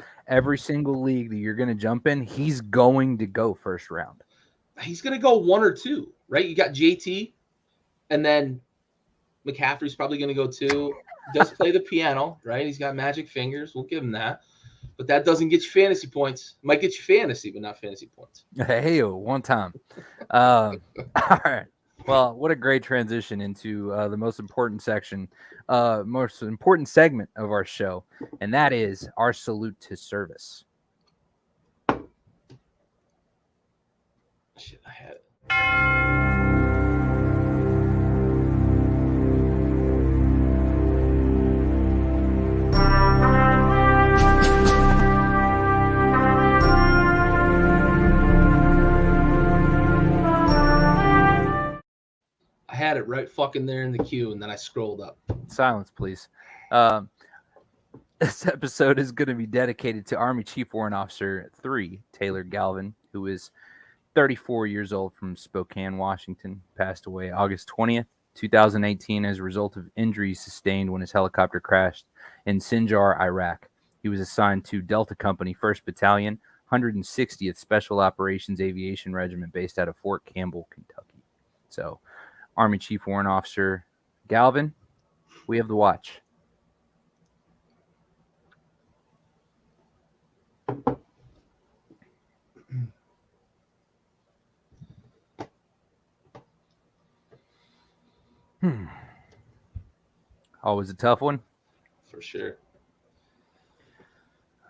league that you're going to jump in, he's going to go first round. He's going to go 1 or 2, right? You got JT, and then McCaffrey's probably going to go 2. Does play the piano, right? He's got magic fingers. We'll give him that. But that doesn't get you fantasy points. Might get you fantasy, but not fantasy points. Hey, one time. All right. Well, what a great transition into the most important segment of our show, and that is our salute to service. Shit, I had it. I had it right fucking there in the queue, and then I scrolled up. Silence, please. This episode is going to be dedicated to Army Chief Warrant Officer 3, Taylor Galvin, who is 34 years old from Spokane, Washington, passed away August 20th, 2018 as a result of injuries sustained when his helicopter crashed in Sinjar, Iraq. He was assigned to Delta Company, 1st Battalion, 160th Special Operations Aviation Regiment based out of Fort Campbell, Kentucky. So, Army Chief Warrant Officer Galvin, we have the watch. Always a tough one. For sure.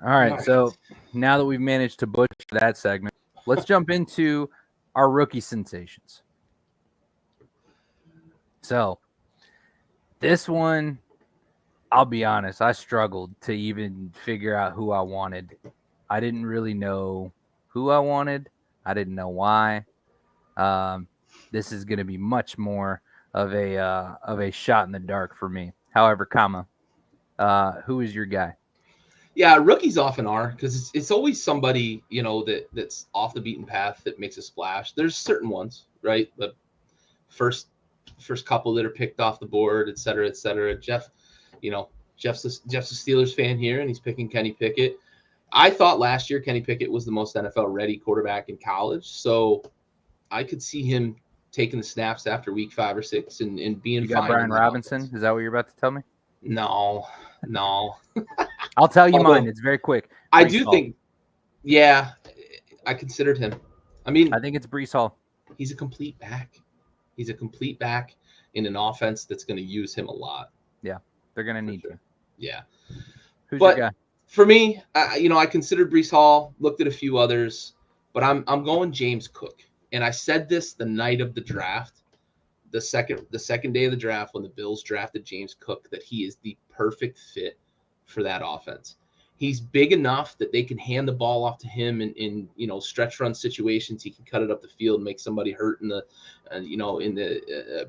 All right, so now that we've managed to butcher that segment, let's jump into our rookie sensations. So, this one, I'll be honest, I struggled to even figure out who I wanted. I didn't really know who I wanted. I didn't know why. This is going to be much more of a shot in the dark for me. However, who is your guy? Yeah, rookies often are, because it's always somebody, that's off the beaten path that makes a splash. There's certain ones, right? The first couple that are picked off the board, et cetera, et cetera. Jeff's a Steelers fan here, and he's picking Kenny Pickett. I thought last year Kenny Pickett was the most NFL ready quarterback in college, so I could see him taking the snaps after week 5 or 6 and being You got fine. Brian Robinson? Offense. Is that what you're about to tell me? No. I'll tell you mine. It's very quick. I do think, yeah, I considered him. I mean, I think it's Breece Hall. He's a complete back. He's a complete back in an offense that's going to use him a lot. Yeah, they're going to need to. Yeah. Who's your guy? For me, I considered Breece Hall, looked at a few others, but I'm going James Cook. And I said this the night of the draft, the second day of the draft when the Bills drafted James Cook, that he is the perfect fit for that offense. He's big enough that they can hand the ball off to him in stretch run situations. He can cut it up the field, make somebody hurt in the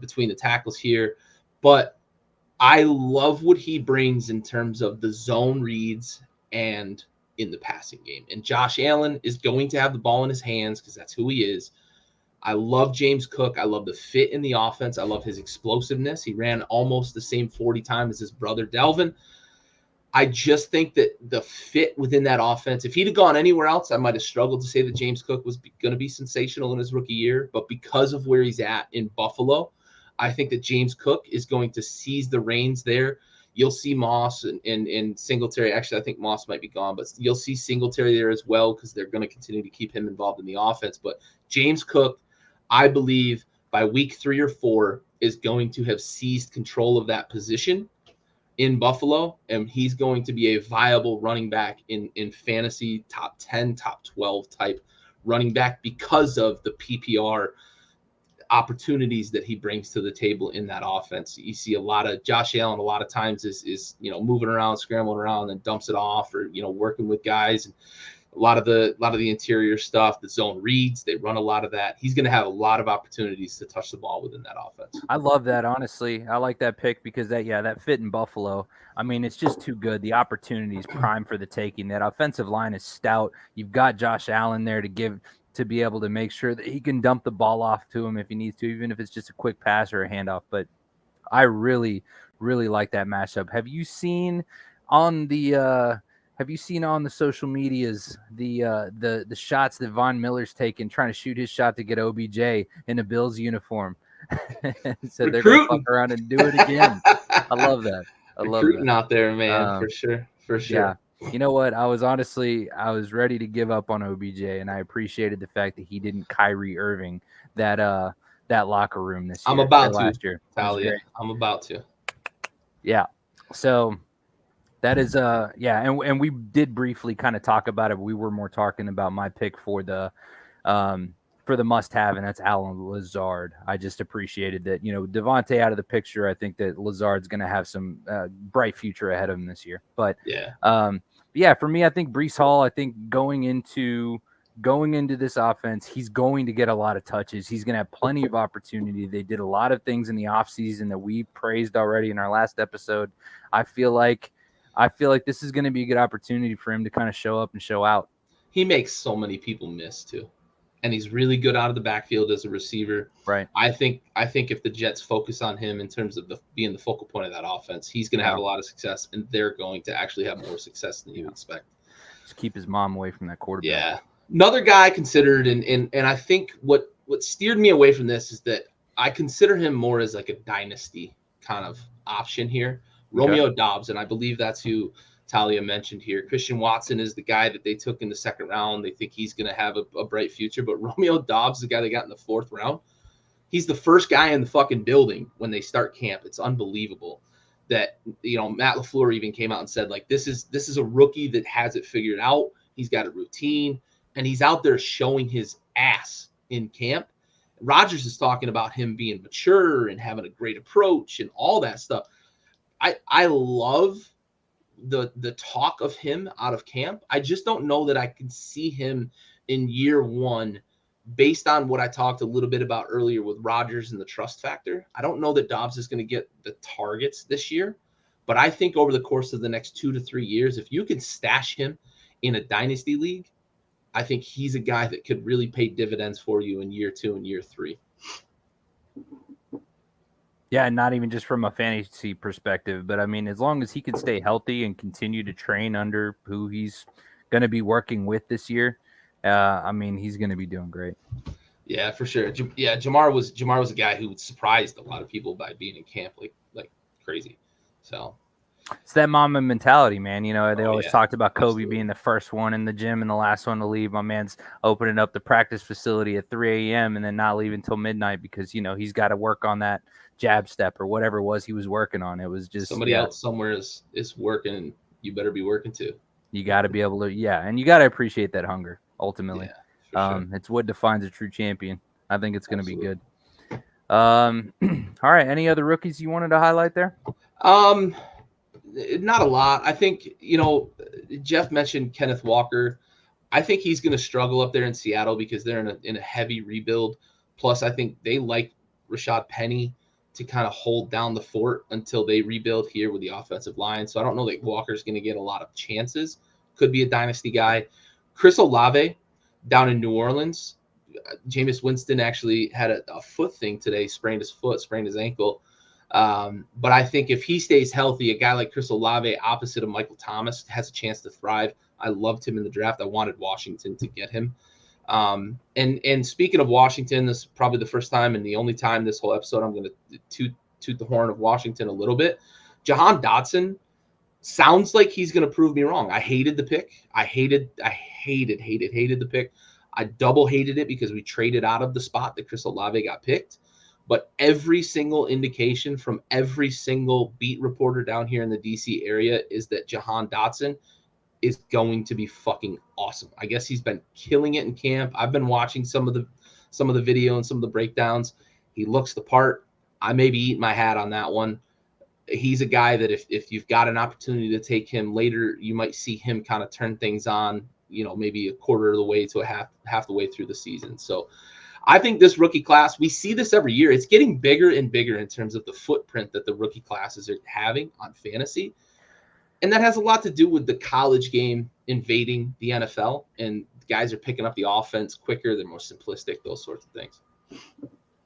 between the tackles here. But I love what he brings in terms of the zone reads and in the passing game. And Josh Allen is going to have the ball in his hands because that's who he is. I love James Cook. I love the fit in the offense. I love his explosiveness. He ran almost the same 40 time as his brother Delvin. I just think that the fit within that offense, if he'd have gone anywhere else, I might have struggled to say that James Cook was going to be sensational in his rookie year. But because of where he's at in Buffalo, I think that James Cook is going to seize the reins there. You'll see Moss and Singletary. Actually, I think Moss might be gone, but you'll see Singletary there as well because they're going to continue to keep him involved in the offense. But James Cook, I believe by week 3 or 4, is going to have seized control of that position in Buffalo, and he's going to be a viable running back in fantasy, top 10, top 12 type running back because of the PPR opportunities that he brings to the table in that offense. You see a lot of Josh Allen a lot of times is moving around, scrambling around, and dumps it off, or working with guys, and a lot of the interior stuff, the zone reads, they run a lot of that. He's going to have a lot of opportunities to touch the ball within that offense. I love that, honestly. I like that pick because that fit in Buffalo. I mean, it's just too good. The opportunity is prime for the taking. That offensive line is stout. You've got Josh Allen there to be able to make sure that he can dump the ball off to him if he needs to, even if it's just a quick pass or a handoff. But I really, really like that matchup. Have you seen on the social medias the shots that Von Miller's taken trying to shoot his shot to get OBJ in a Bills uniform? So they're going to fuck around and do it again. I love that. I love recruiting out there, man, for sure. Yeah. You know what? I was ready to give up on OBJ, and I appreciated the fact that he didn't Kyrie Irving that locker room this year. I'm about to last year. Talia. I'm about to. Yeah. So that is and we did briefly kind of talk about it. We were more talking about my pick for the must-have, and that's Allen Lazard. I just appreciated that, Davante out of the picture. I think that Lazard's going to have some bright future ahead of him this year. But for me, I think Breece Hall. I think going into this offense, he's going to get a lot of touches. He's going to have plenty of opportunity. They did a lot of things in the offseason that we praised already in our last episode. I feel like this is going to be a good opportunity for him to kind of show up and show out. He makes so many people miss too. And he's really good out of the backfield as a receiver. Right. I think if the Jets focus on him in terms of being the focal point of that offense, he's going to have a lot of success, and they're going to actually have more success than you expect. Just keep his mom away from that quarterback. Yeah. Another guy I considered, and I think what steered me away from this is that I consider him more as like a dynasty kind of option here. Romeo Doubs, and I believe that's who Talia mentioned here. Christian Watson is the guy that they took in the 2nd round. They think he's going to have a bright future, but Romeo Doubs, the guy they got in the 4th round, He's the first guy in the fucking building when they start camp. It's unbelievable that, Matt LaFleur even came out and said, like, this is a rookie that has it figured out. He's got a routine, and he's out there showing his ass in camp. Rodgers is talking about him being mature and having a great approach and all that stuff. I love the talk of him out of camp. I just don't know that I can see him in year one based on what I talked a little bit about earlier with Rodgers and the trust factor. I don't know that Dobbs is going to get the targets this year, but I think over the course of the next 2 to 3 years, if you can stash him in a dynasty league, I think he's a guy that could really pay dividends for you in year 2 and year 3. Yeah, not even just from a fantasy perspective, but I mean, as long as he can stay healthy and continue to train under who he's going to be working with this year, I mean, he's going to be doing great. Yeah, for sure. Yeah, Jamar was a guy who surprised a lot of people by being in camp like crazy. So it's that Mamba mentality, man. They always talked about Kobe Absolutely. being the first one in the gym and the last one to leave. My man's opening up the practice facility at 3 a.m. and then not leaving until midnight because, he's got to work on that jab step or whatever it was he was working on. It was just somebody else somewhere is working, and you better be working too. You got to be able to, and you got to appreciate that hunger ultimately. Yeah, for sure. It's what defines a true champion. I think it's going to be good. All right. Any other rookies you wanted to highlight there? Not a lot. I think, Jeff mentioned Kenneth Walker. I think he's going to struggle up there in Seattle because they're in a heavy rebuild. Plus, I think they like Rashad Penny to kind of hold down the fort until they rebuild here with the offensive line. So I don't know that Walker's going to get a lot of chances. Could be a dynasty guy. Chris Olave down in New Orleans. Jameis Winston actually had a foot thing today, sprained his ankle. But I think if he stays healthy, a guy like Chris Olave opposite of Michael Thomas has a chance to thrive. I loved him in the draft. I wanted Washington to get him. And speaking of Washington, this is probably the first time and the only time this whole episode I'm going to toot the horn of Washington a little bit. Jahan Dotson sounds like he's going to prove me wrong. I hated the pick. I hated the pick. I double hated it because we traded out of the spot that Chris Olave got picked. But every single indication from every single beat reporter down here in the DC area is that Jahan Dotson is going to be fucking awesome. I guess he's been killing it in camp. I've been watching some of the video and some of the breakdowns. He looks the part. I may be eating my hat on that one. He's a guy that if you've got an opportunity to take him later, you might see him kind of turn things on, maybe a quarter of the way to half the way through the season. So I think this rookie class, we see this every year. It's getting bigger and bigger in terms of the footprint that the rookie classes are having on fantasy. And that has a lot to do with the college game invading the NFL, and guys are picking up the offense quicker. They're more simplistic, those sorts of things.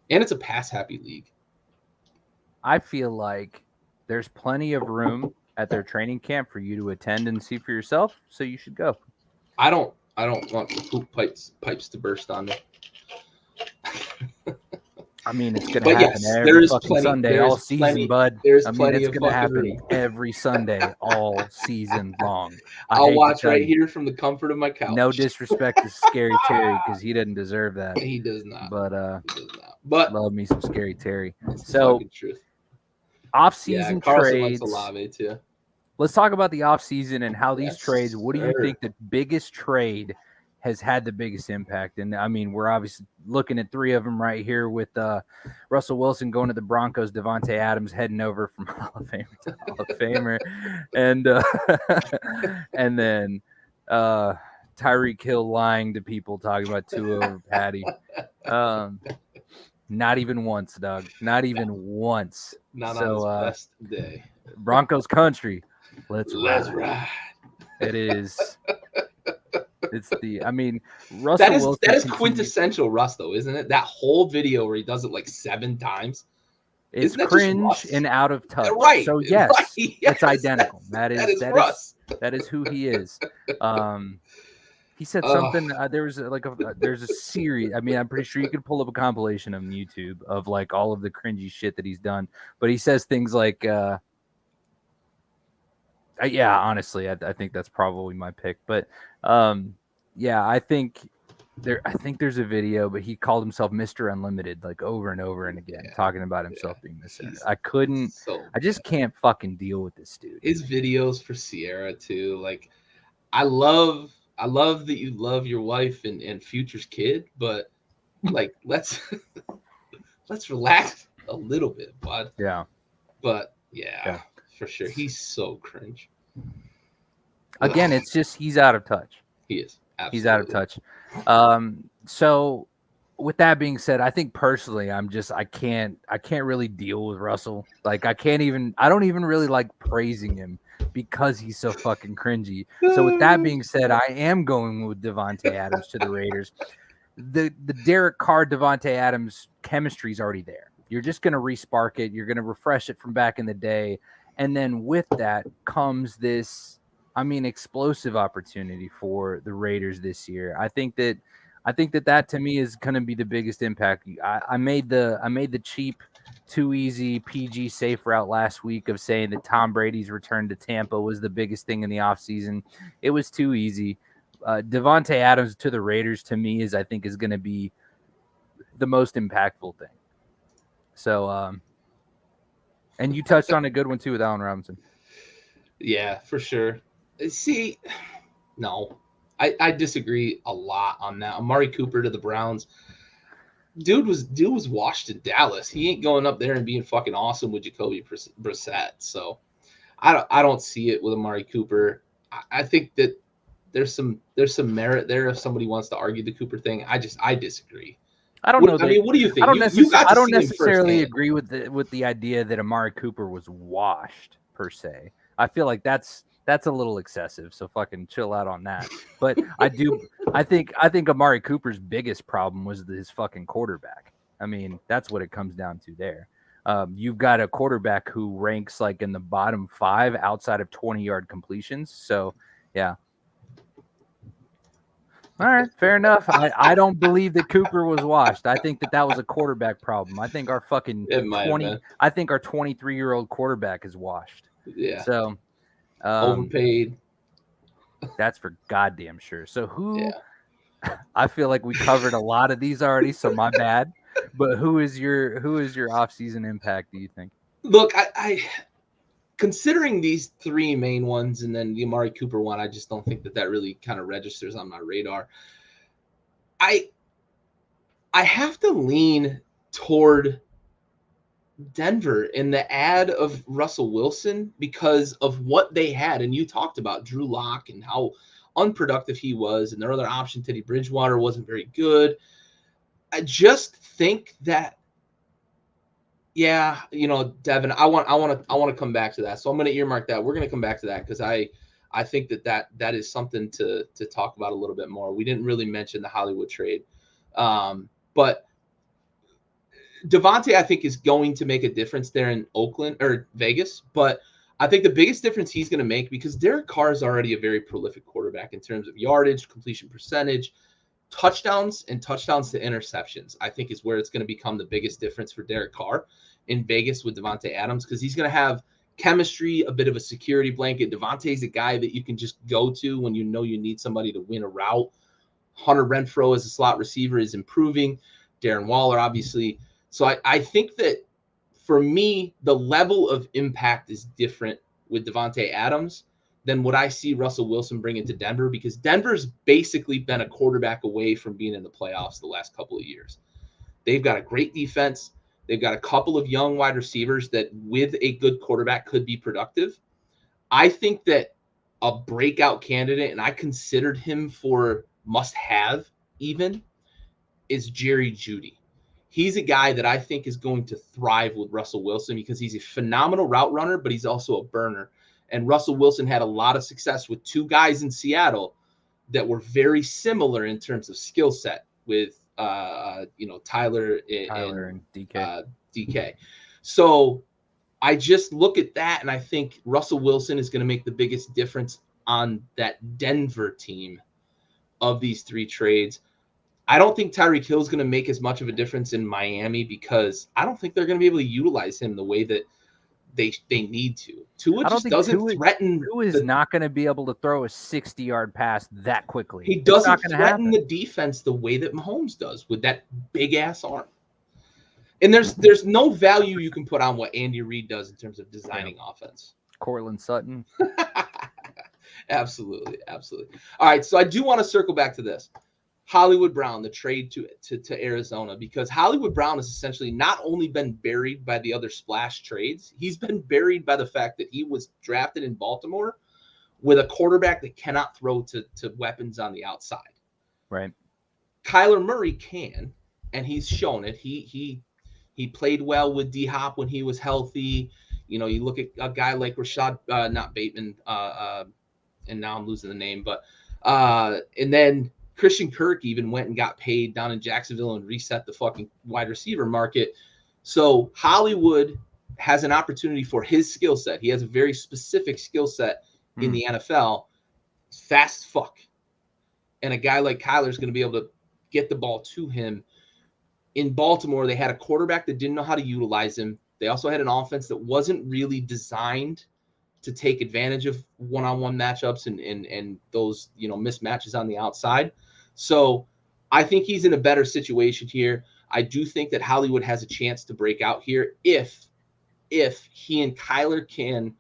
And it's a pass-happy league. I feel like there's plenty of room at their training camp for you to attend and see for yourself, so you should go. I don't want the poop pipes to burst on me. I mean, it's going to happen every fucking Sunday all season, bud. It's going to happen every Sunday all season long. I'll watch right here from the comfort of my couch. No disrespect to Scary Terry because he doesn't deserve that. He does not. But love me some Scary Terry. So off-season trades. Olave too. Let's talk about the off-season and how these trades. What do you think the biggest trade has had the biggest impact? And I mean, we're obviously looking at 3 of them right here with Russell Wilson going to the Broncos, Davante Adams heading over from Hall of Famer to Hall of Famer, and then Tyreek Hill lying to people talking about Tua over Patty. Not even once, Doug. Not even once. Not on his best day. Broncos country. Let's ride. It is. It's Russell Wilson. That is quintessential Russ, though, isn't it? That whole video where he does it like 7 times. It's cringe and out of touch. Right. So yes, it's identical. That is Russ. That is who he is. He said something. There's a series. I mean, I'm pretty sure you could pull up a compilation on YouTube of like all of the cringy shit that he's done. But he says things like, honestly, I think that's probably my pick. But I think I think there's a video, but he called himself Mr. Unlimited like over and over and again, talking about himself being Mr. I just can't fucking deal with this dude. His videos for Sierra too, like I love that you love your wife and future's kid, but like let's relax a little bit, bud. Yeah. But yeah, for sure. He's so cringe. Again, it's just he's out of touch. He is. Absolutely. He's out of touch. So with that being said, I think personally I can't really deal with Russell. Like I don't even really like praising him because he's so fucking cringy. So with that being said, I am going with Davante Adams to the Raiders. The Derek Carr Davante Adams chemistry is already there. You're just going to respark it. You're going to refresh it from back in the day. And then with that comes this, explosive opportunity for the Raiders this year. I think that to me is going to be the biggest impact. I made the cheap, too easy PG safe route last week of saying that Tom Brady's return to Tampa was the biggest thing in the offseason. It was too easy. Davante Adams to the Raiders to me is going to be the most impactful thing. So, and you touched on a good one too with Allen Robinson. Yeah, for sure. See, no, I disagree a lot on that. Amari Cooper to the Browns. Dude was washed in Dallas. He ain't going up there and being fucking awesome with Jacoby Brissett. So I don't see it with Amari Cooper. I think that there's some merit there if somebody wants to argue the Cooper thing. I disagree. I don't know. What do you think? I don't necessarily agree with the idea that Amari Cooper was washed per se. I feel like that's a little excessive. So fucking chill out on that. But I think Amari Cooper's biggest problem was his fucking quarterback. That's what it comes down to there. You've got a quarterback who ranks like in the bottom 5 outside of 20-yard completions. So yeah. All right, fair enough. I don't believe that Cooper was washed. I think that was a quarterback problem. I think our fucking 23-year-old quarterback is washed. Yeah. So overpaid. That's for goddamn sure. So I feel like we covered a lot of these already, so my bad. But who is your offseason impact, do you think? Look, I considering these 3 main ones and then the Amari Cooper one, I just don't think that really kind of registers on my radar. I have to lean toward Denver in the ad of Russell Wilson because of what they had. And you talked about Drew Lock and how unproductive he was, and their other option, Teddy Bridgewater, wasn't very good. I just think that, Devin, I want to come back to that. So I'm going to earmark that. We're going to come back to that because I think that is something to talk about a little bit more. We didn't really mention the Hollywood trade, but Davante, I think, is going to make a difference there in Oakland or Vegas. But I think the biggest difference he's going to make, because Derek Carr is already a very prolific quarterback in terms of yardage, completion percentage, touchdowns, and touchdowns to interceptions, I think is where it's going to become the biggest difference for Derek Carr in Vegas with Davante Adams, because he's going to have chemistry, a bit of a security blanket. Davante's a guy that you can just go to when you know you need somebody to win a route. Hunter Renfrow as a slot receiver is improving. Darren Waller, obviously. So I think that for me, the level of impact is different with Davante Adams than what I see Russell Wilson bringing to Denver, because Denver's basically been a quarterback away from being in the playoffs the last couple of years. They've got a great defense. They've got a couple of young wide receivers that with a good quarterback could be productive. I think that a breakout candidate, and I considered him for must-have even, is Jerry Jeudy. He's a guy that I think is going to thrive with Russell Wilson because he's a phenomenal route runner, but he's also a burner. And Russell Wilson had a lot of success with 2 guys in Seattle that were very similar in terms of skill set with, Tyler and DK. So I just look at that and I think Russell Wilson is going to make the biggest difference on that Denver team of these 3 trades. I don't think Tyreek Hill is going to make as much of a difference in Miami because I don't think they're going to be able to utilize him the way that they need to. Tua I don't just think doesn't threaten. Tua is not going to be able to throw a 60-yard pass that quickly. He doesn't it's not threaten happen. the defense the way that Mahomes does with that big ass arm. And there's no value you can put on what Andy Reid does in terms of designing offense. Cortland Sutton. Absolutely. All right, so I do want to circle back to this. Hollywood Brown, the trade to Arizona, because Hollywood Brown has essentially not only been buried by the other splash trades, he's been buried by the fact that he was drafted in Baltimore with a quarterback that cannot throw to weapons on the outside. Right. Kyler Murray can, and he's shown it. He played well with D-Hop when he was healthy. You know, you look at a guy like Rashad, not Bateman, and now I'm losing the name, but and then Christian Kirk even went and got paid down in Jacksonville and reset the fucking wide receiver market. So Hollywood has an opportunity for his skill set. He has a very specific skill set in the NFL, fast fuck. And a guy like Kyler is going to be able to get the ball to him. In Baltimore, they had a quarterback that didn't know how to utilize him. They also had an offense that wasn't really designed to take advantage of one-on-one matchups and those, you know, mismatches on the outside. So I think he's in a better situation here. I do think that Hollywood has a chance to break out here if he and Kyler can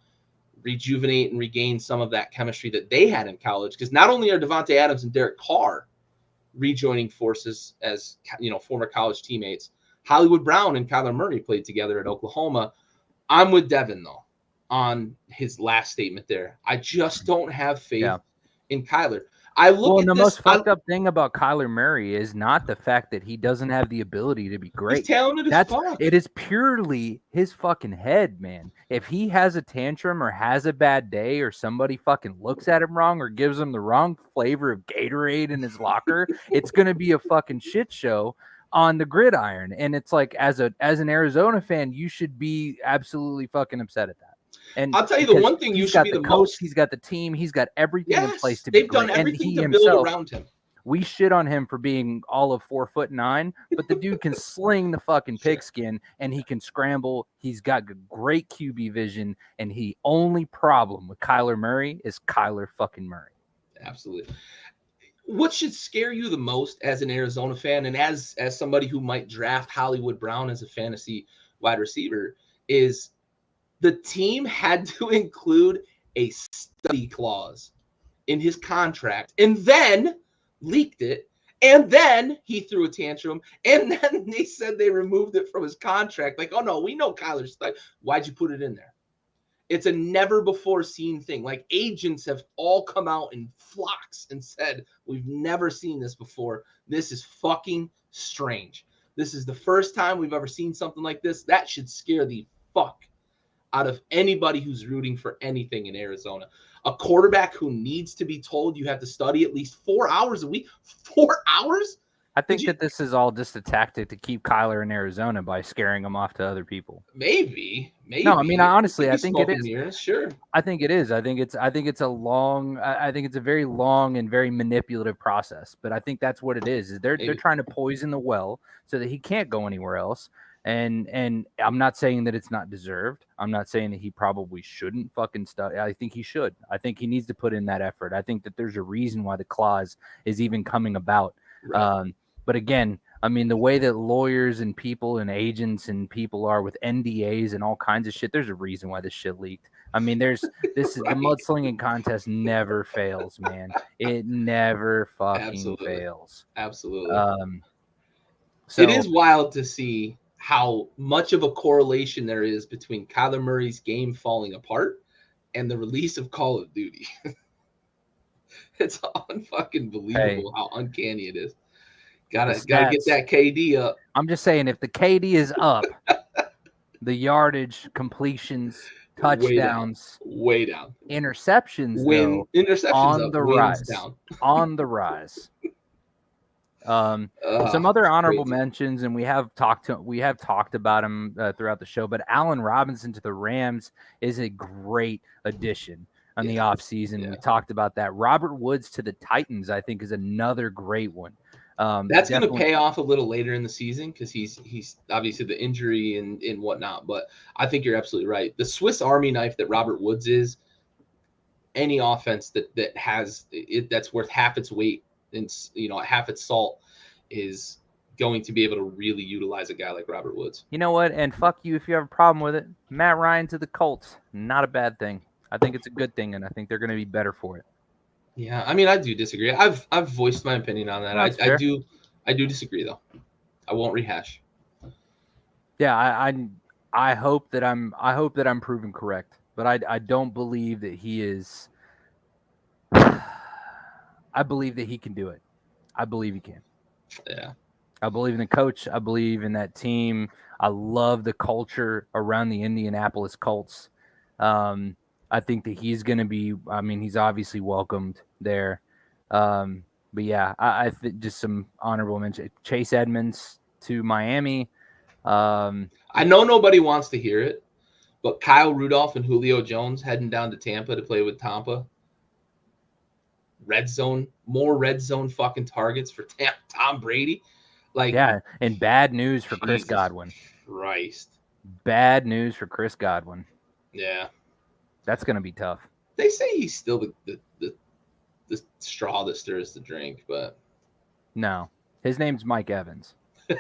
rejuvenate and regain some of that chemistry that they had in college. Because not only are Davante Adams and Derek Carr rejoining forces as, you know, former college teammates, Hollywood Brown and Kyler Murray played together at Oklahoma. I'm with Devin, though, on his last statement there. I just don't have faith in Kyler. The most fucked up thing about Kyler Murray is not the fact that he doesn't have the ability to be great. He's talented as fuck. It is purely his fucking head, man. If he has a tantrum or has a bad day or somebody fucking looks at him wrong or gives him the wrong flavor of Gatorade in his locker, it's going to be a fucking shit show on the gridiron. And it's like, as an Arizona fan, you should be absolutely fucking upset at that. And I'll tell you the one thing you should be the most. He's got the team. He's got everything in place to be great. They've done everything to build around him. We shit on him for being all of 4'9", but the dude can sling the fucking pigskin and he can scramble. He's got great QB vision, and the only problem with Kyler Murray is Kyler fucking Murray. Absolutely. What should scare you the most as an Arizona fan and as somebody who might draft Hollywood Brown as a fantasy wide receiver is the team had to include a study clause in his contract and then leaked it. And then he threw a tantrum. And then they said they removed it from his contract. Like, oh, no, we know Kyler's study. Why'd you put it in there? It's a never before seen thing. Like, agents have all come out in flocks and said, we've never seen this before. This is fucking strange. This is the first time we've ever seen something like this. That should scare the fuck out of anybody who's rooting for anything in Arizona. A quarterback who needs to be told you have to study at least 4 hours a week. 4 hours? I think that this is all just a tactic to keep Kyler in Arizona by scaring him off to other people. Maybe. No, I mean, honestly, I think it is. Mirrors, sure. I think it is. I think it's a very long and very manipulative process. But I think that's what it is. They're trying to poison the well so that he can't go anywhere else. And I'm not saying that it's not deserved. I'm not saying that he probably shouldn't fucking study. I think he should. I think he needs to put in that effort. I think that there's a reason why the clause is even coming about. Right. But again, I mean, the way that lawyers and people and agents and people are with NDAs and all kinds of shit, there's a reason why this shit leaked. I mean, this is the mudslinging contest never fails, man. It never fucking fails. Absolutely. So it is wild to see how much of a correlation there is between Kyler Murray's game falling apart and the release of Call of Duty. It's unfucking believable how uncanny it is. Gotta get that KD up. I'm just saying, if the KD is up, the yardage, completions, touchdowns, way down. Interceptions, on the rise. On the rise. Some other honorable mentions, and we have talked about him throughout the show, but Allen Robinson to the Rams is a great addition on the offseason. We talked about that. Robert Woods to the Titans, I think, is another great one. That's going to pay off a little later in the season because he's obviously the injury and whatnot. But I think you're absolutely right. The Swiss Army knife that Robert Woods is, any offense that has it that's worth half its weight and half its salt is going to be able to really utilize a guy like Robert Woods. You know what? And fuck you if you have a problem with it. Matt Ryan to the Colts, not a bad thing. I think it's a good thing, and I think they're going to be better for it. Yeah, I mean, I do disagree. I've voiced my opinion on that. I do disagree though. I won't rehash. Yeah, I hope that I'm proven correct, but I don't believe that he is. I believe that he can do it. I believe he can. Yeah. I believe in the coach. I believe in that team. I love the culture around the Indianapolis Colts. I think that he's going to be. I mean, he's obviously welcomed there. But yeah, I think just some honorable mention. Chase Edmonds to Miami. I know nobody wants to hear it, but Kyle Rudolph and Julio Jones heading down to Tampa to play with Tampa. More red zone fucking targets for Tom Brady. Like, yeah, and bad news for Chris Godwin. Christ. Bad news for Chris Godwin. Yeah. That's going to be tough. They say he's still the straw that stirs the drink, but no. His name's Mike Evans.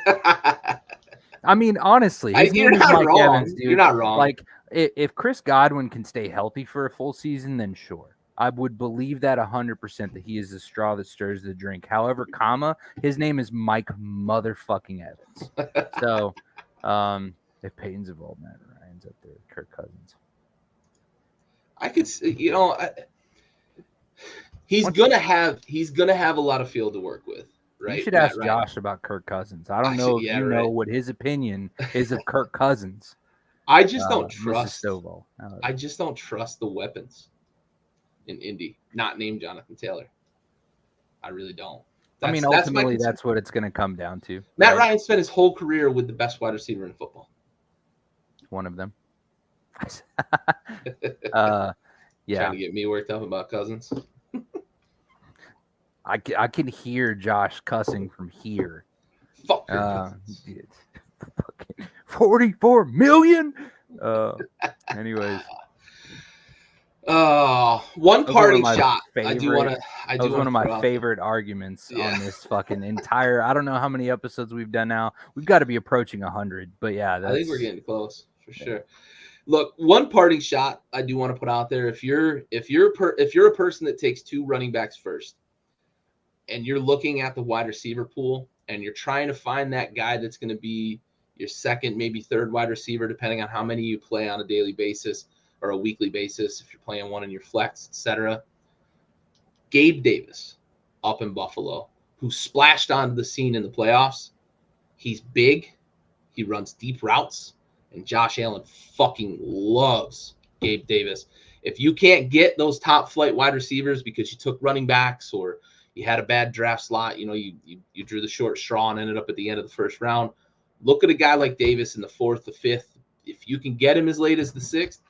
I mean, honestly, his name is Mike Evans, dude. You're not wrong. Like, if Chris Godwin can stay healthy for a full season, then sure. I would believe that 100% that he is the straw that stirs the drink. However, his name is Mike motherfucking Evans. So, if Peyton's involved, Matt Ryan's up there, Kirk Cousins. I could, he's gonna have a lot of field to work with, right? You should ask Josh about Kirk Cousins. I don't know if you know what his opinion is of Kirk Cousins. I just don't trust Stovall. I just don't trust the weapons in Indy, not named Jonathan Taylor. I really don't. Ultimately, that's what it's going to come down to. Matt Ryan spent his whole career with the best wide receiver in football. One of them. Yeah. Trying to get me worked up about Cousins. I can hear Josh cussing from here. Fuck. 44 million. Anyways. One parting shot. I do want to. That was one of my favorite arguments on this fucking entire. I don't know how many episodes we've done now. We've got to be approaching 100. But yeah, I think we're getting close for sure. Look, one parting shot I do want to put out there. If you're a person that takes two running backs first, and you're looking at the wide receiver pool, and you're trying to find that guy that's going to be your second, maybe third wide receiver, depending on how many you play on a daily basis or a weekly basis, if you're playing one in your flex, etc. Gabe Davis up in Buffalo, who splashed onto the scene in the playoffs. He's big. He runs deep routes. And Josh Allen fucking loves Gabe Davis. If you can't get those top flight wide receivers because you took running backs or you had a bad draft slot, you drew the short straw and ended up at the end of the first round, look at a guy like Davis in the fourth, the fifth. If you can get him as late as the sixth,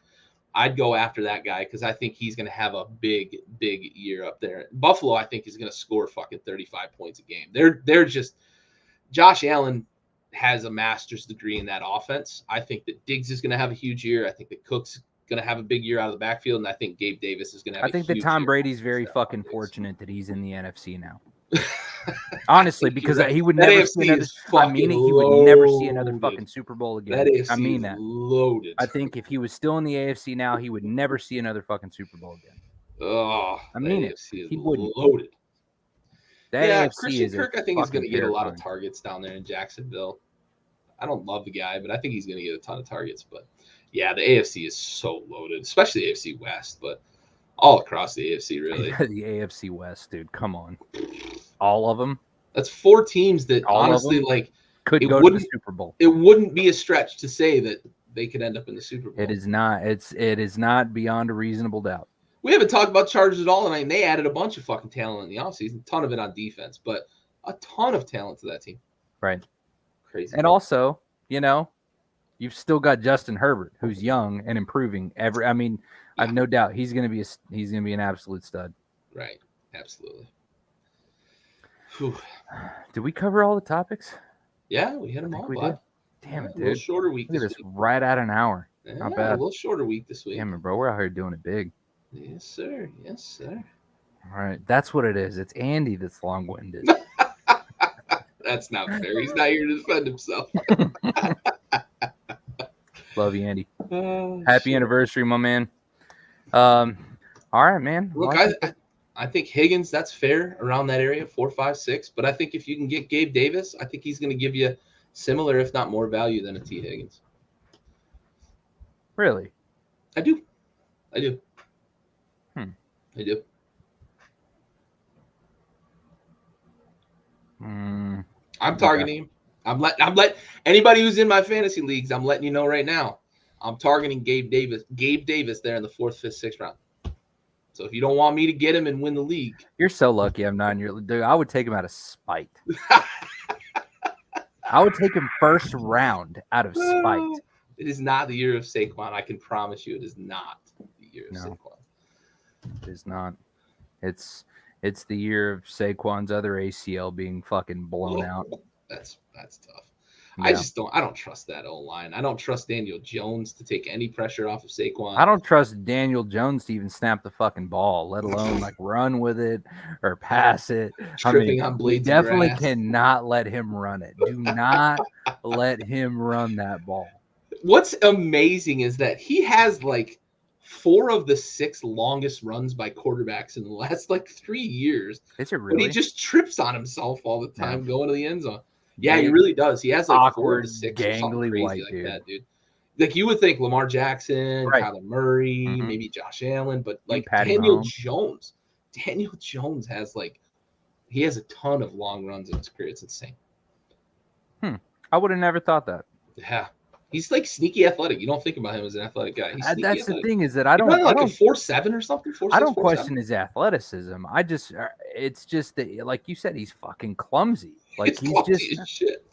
I'd go after that guy because I think he's going to have a big, big year up there. Buffalo, I think, is going to score fucking 35 points a game. They're just – Josh Allen has a master's degree in that offense. I think that Diggs is going to have a huge year. I think that Cook's going to have a big year out of the backfield, and I think Gabe Davis is going to have a huge year. I think that Tom Brady's very fucking fortunate that he's in the NFC now. Honestly, because he would never see another. I mean, he would never see another fucking Super Bowl again. I mean that. Loaded. I think if he was still in the AFC now, he would never see another fucking Super Bowl again. Oh, I mean it. He wouldn't. Loaded. That AFC Christian Kirk, I think, is going to get a lot of targets down there in Jacksonville. I don't love the guy, but I think he's going to get a ton of targets. But yeah, the AFC is so loaded, especially the AFC West, but all across the AFC, really. The AFC West, dude. Come on. All of them. That's four teams that honestly could go to the Super Bowl. It wouldn't be a stretch to say that they could end up in the Super Bowl. It is not. It is not beyond a reasonable doubt. We haven't talked about Chargers at all tonight, and they added a bunch of fucking talent in the offseason. A ton of it on defense, but a ton of talent to that team. Right. Crazy. And also, you've still got Justin Herbert, who's young and improving. I have no doubt he's going to be an absolute stud. Right. Absolutely. Whew. Did we cover all the topics? Yeah, we hit I them think all, we bud. did. Damn it, A little dude. shorter week Look at this this, week. right at an hour. Yeah, Not a bad. little shorter week this week. Damn it, bro. We're out here doing it big. Yes, sir. Yes, sir. All right. That's what it is. It's Andy that's long-winded. That's not fair. He's not here to defend himself. Love you, Andy. Oh, Happy shit. anniversary, my man. All right, man. Look, I think Higgins, that's fair around that area, 4, 5, 6. But I think if you can get Gabe Davis, I think he's going to give you similar, if not more value than a T. Higgins. Really? I do. I do. Hmm. I do. I'm targeting him. I'm letting anybody who's in my fantasy leagues, I'm letting you know right now. I'm targeting Gabe Davis there in the 4th, 5th, 6th round. So if you don't want me to get him and win the league, You're so lucky I'm not in your dude. I would take him out of spite. I would take him first round out of spite. It is not the year of Saquon. I can promise you, it is not the year of Saquon. It is not. It's the year of Saquon's other ACL being fucking blown out. That's tough. Yeah. I don't trust that O-line. I don't trust Daniel Jones to take any pressure off of Saquon. I don't trust Daniel Jones to even snap the fucking ball, let alone like run with it or pass it. Tripping on blades. Definitely cannot let him run it. Do not let him run that ball. What's amazing is that he has like 4 of the 6 longest runs by quarterbacks in the last like 3 years. Is it really? But he just trips on himself all the time going to the end zone. Yeah, he really does. He has like awkward, 4 to 6 or something crazy like dude. that, dude. Like you would think Lamar Jackson, Kyler Murray, maybe Josh Allen, but like Daniel Jones has he has a ton of long runs in his career. It's insane. I would have never thought that. Yeah. He's like sneaky athletic. You don't think about him as an athletic guy. He's sneaky that's athletic. The thing is that I don't like a 4.7 or something. 4.6, I don't 4.7. question his athleticism. It's just that, like you said, he's fucking clumsy. Like he's clumsy as shit.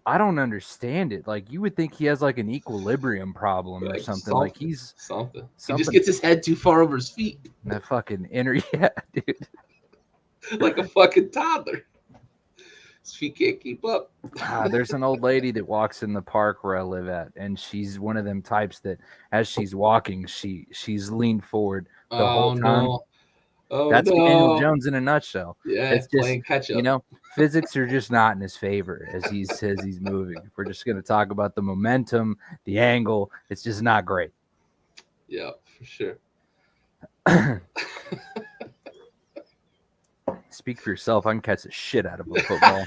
I don't understand it. Like you would think he has like an equilibrium problem or something. Like he's something. He just gets his head too far over his feet. That fucking yeah, dude. Like a fucking toddler. His feet can't keep up. There's an old lady that walks in the park where I live at, and she's one of them types that as she's walking, she's leaned forward the whole time. No. Oh, that's Daniel Jones in a nutshell. Yeah, it's just playing catch up. You know, physics are just not in his favor as he says he's moving. We're just going to talk about the momentum, the angle. It's just not great. Yeah, for sure. Speak for yourself. I can catch the shit out of a football.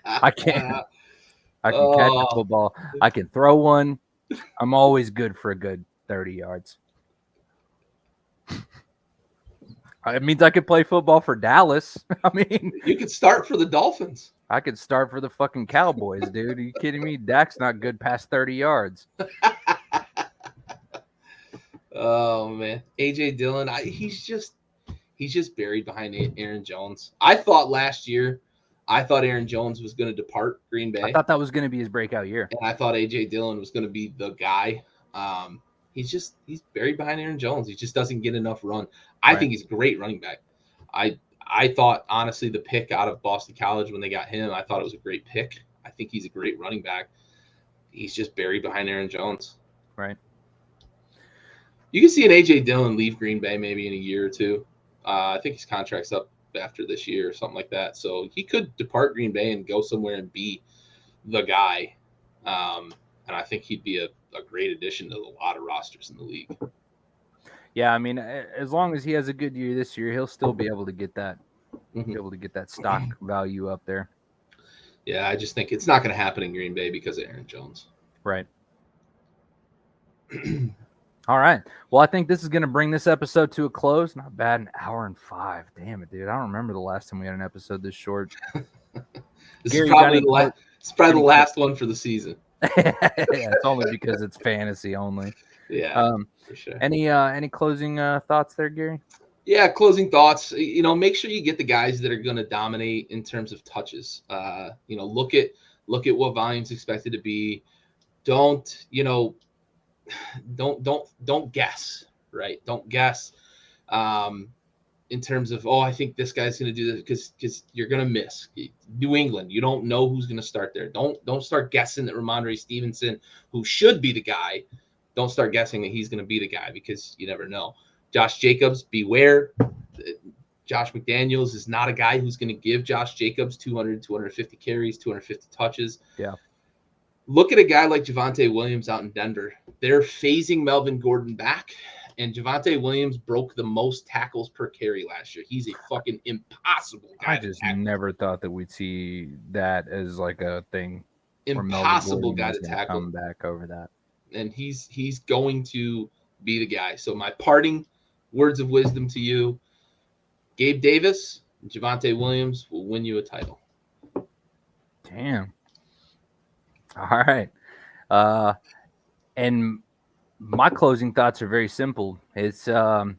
I can catch a football. I can throw one. I'm always good for a good 30 yards. It means I could play football for Dallas. I mean, you could start for the Dolphins. I could start for the fucking Cowboys, dude. Are you kidding me? Dak's not good past 30 yards. Oh man, AJ Dillon, he's just buried behind Aaron Jones. I thought Aaron Jones was going to depart Green Bay. I thought that was going to be his breakout year. And I thought AJ Dillon was going to be the guy. He's buried behind Aaron Jones. He just doesn't get enough run. I think he's a great running back. I thought, honestly, the pick out of Boston College when they got him, I thought it was a great pick. I think he's a great running back. He's just buried behind Aaron Jones. Right. You can see an A.J. Dillon leave Green Bay maybe in a year or two. I think his contract's up after this year or something like that. So he could depart Green Bay and go somewhere and be the guy. And I think he'd be a great addition to a lot of rosters in the league. Yeah, I mean, as long as he has a good year this year, he'll still be able to get that, stock value up there. Yeah, I just think it's not going to happen in Green Bay because of Aaron Jones. Right. All right. Well, I think this is going to bring this episode to a close. Not bad, an hour and 5. Damn it, dude. I don't remember the last time we had an episode this short. This is probably the last one for the season. Yeah, it's only because it's fantasy only. Yeah, for sure. Any closing thoughts there, Gary? Yeah, closing thoughts. Make sure you get the guys that are going to dominate in terms of touches. Look at what volume's expected to be. Don't guess, right? Don't guess. in terms of, I think this guy's going to do this, because you're going to miss. New England, you don't know who's going to start there. Don't start guessing that Ramondre Stevenson, who should be the guy, don't start guessing that he's going to be the guy, because you never know. Josh Jacobs, beware. Josh McDaniels is not a guy who's going to give Josh Jacobs 200, 250 carries, 250 touches. Yeah. Look at a guy like Javonte Williams out in Denver. They're phasing Melvin Gordon back, and Javonte Williams broke the most tackles per carry last year. He's a fucking impossible guy. I just never thought that we'd see that as like a thing. Impossible guy to tackle. Come back over that. And he's going to be the guy. So my parting words of wisdom to you, Gabe Davis and Javonte Williams will win you a title. Damn. All right. And my closing thoughts are very simple. It's we're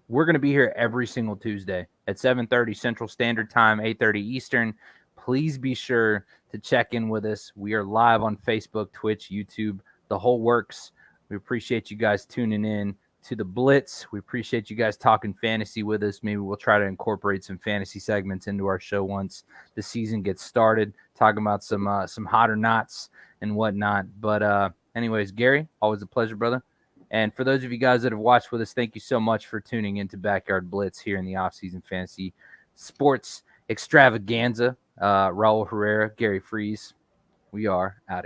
going to be here every single Tuesday at 7:30 Central Standard Time, 8:30 Eastern. Please be sure to check in with us. We are live on Facebook, Twitch, YouTube, the whole works. We appreciate you guys tuning in to the Blitz. We appreciate you guys talking fantasy with us. Maybe we'll try to incorporate some fantasy segments into our show once the season gets started, talking about some hot or nots and whatnot. But anyways, Gary, always a pleasure, brother. And for those of you guys that have watched with us, thank you so much for tuning into Backyard Blitz here in the Offseason Fantasy Sports Extravaganza. Raul Herrera, Gary Freeze, we are out of here.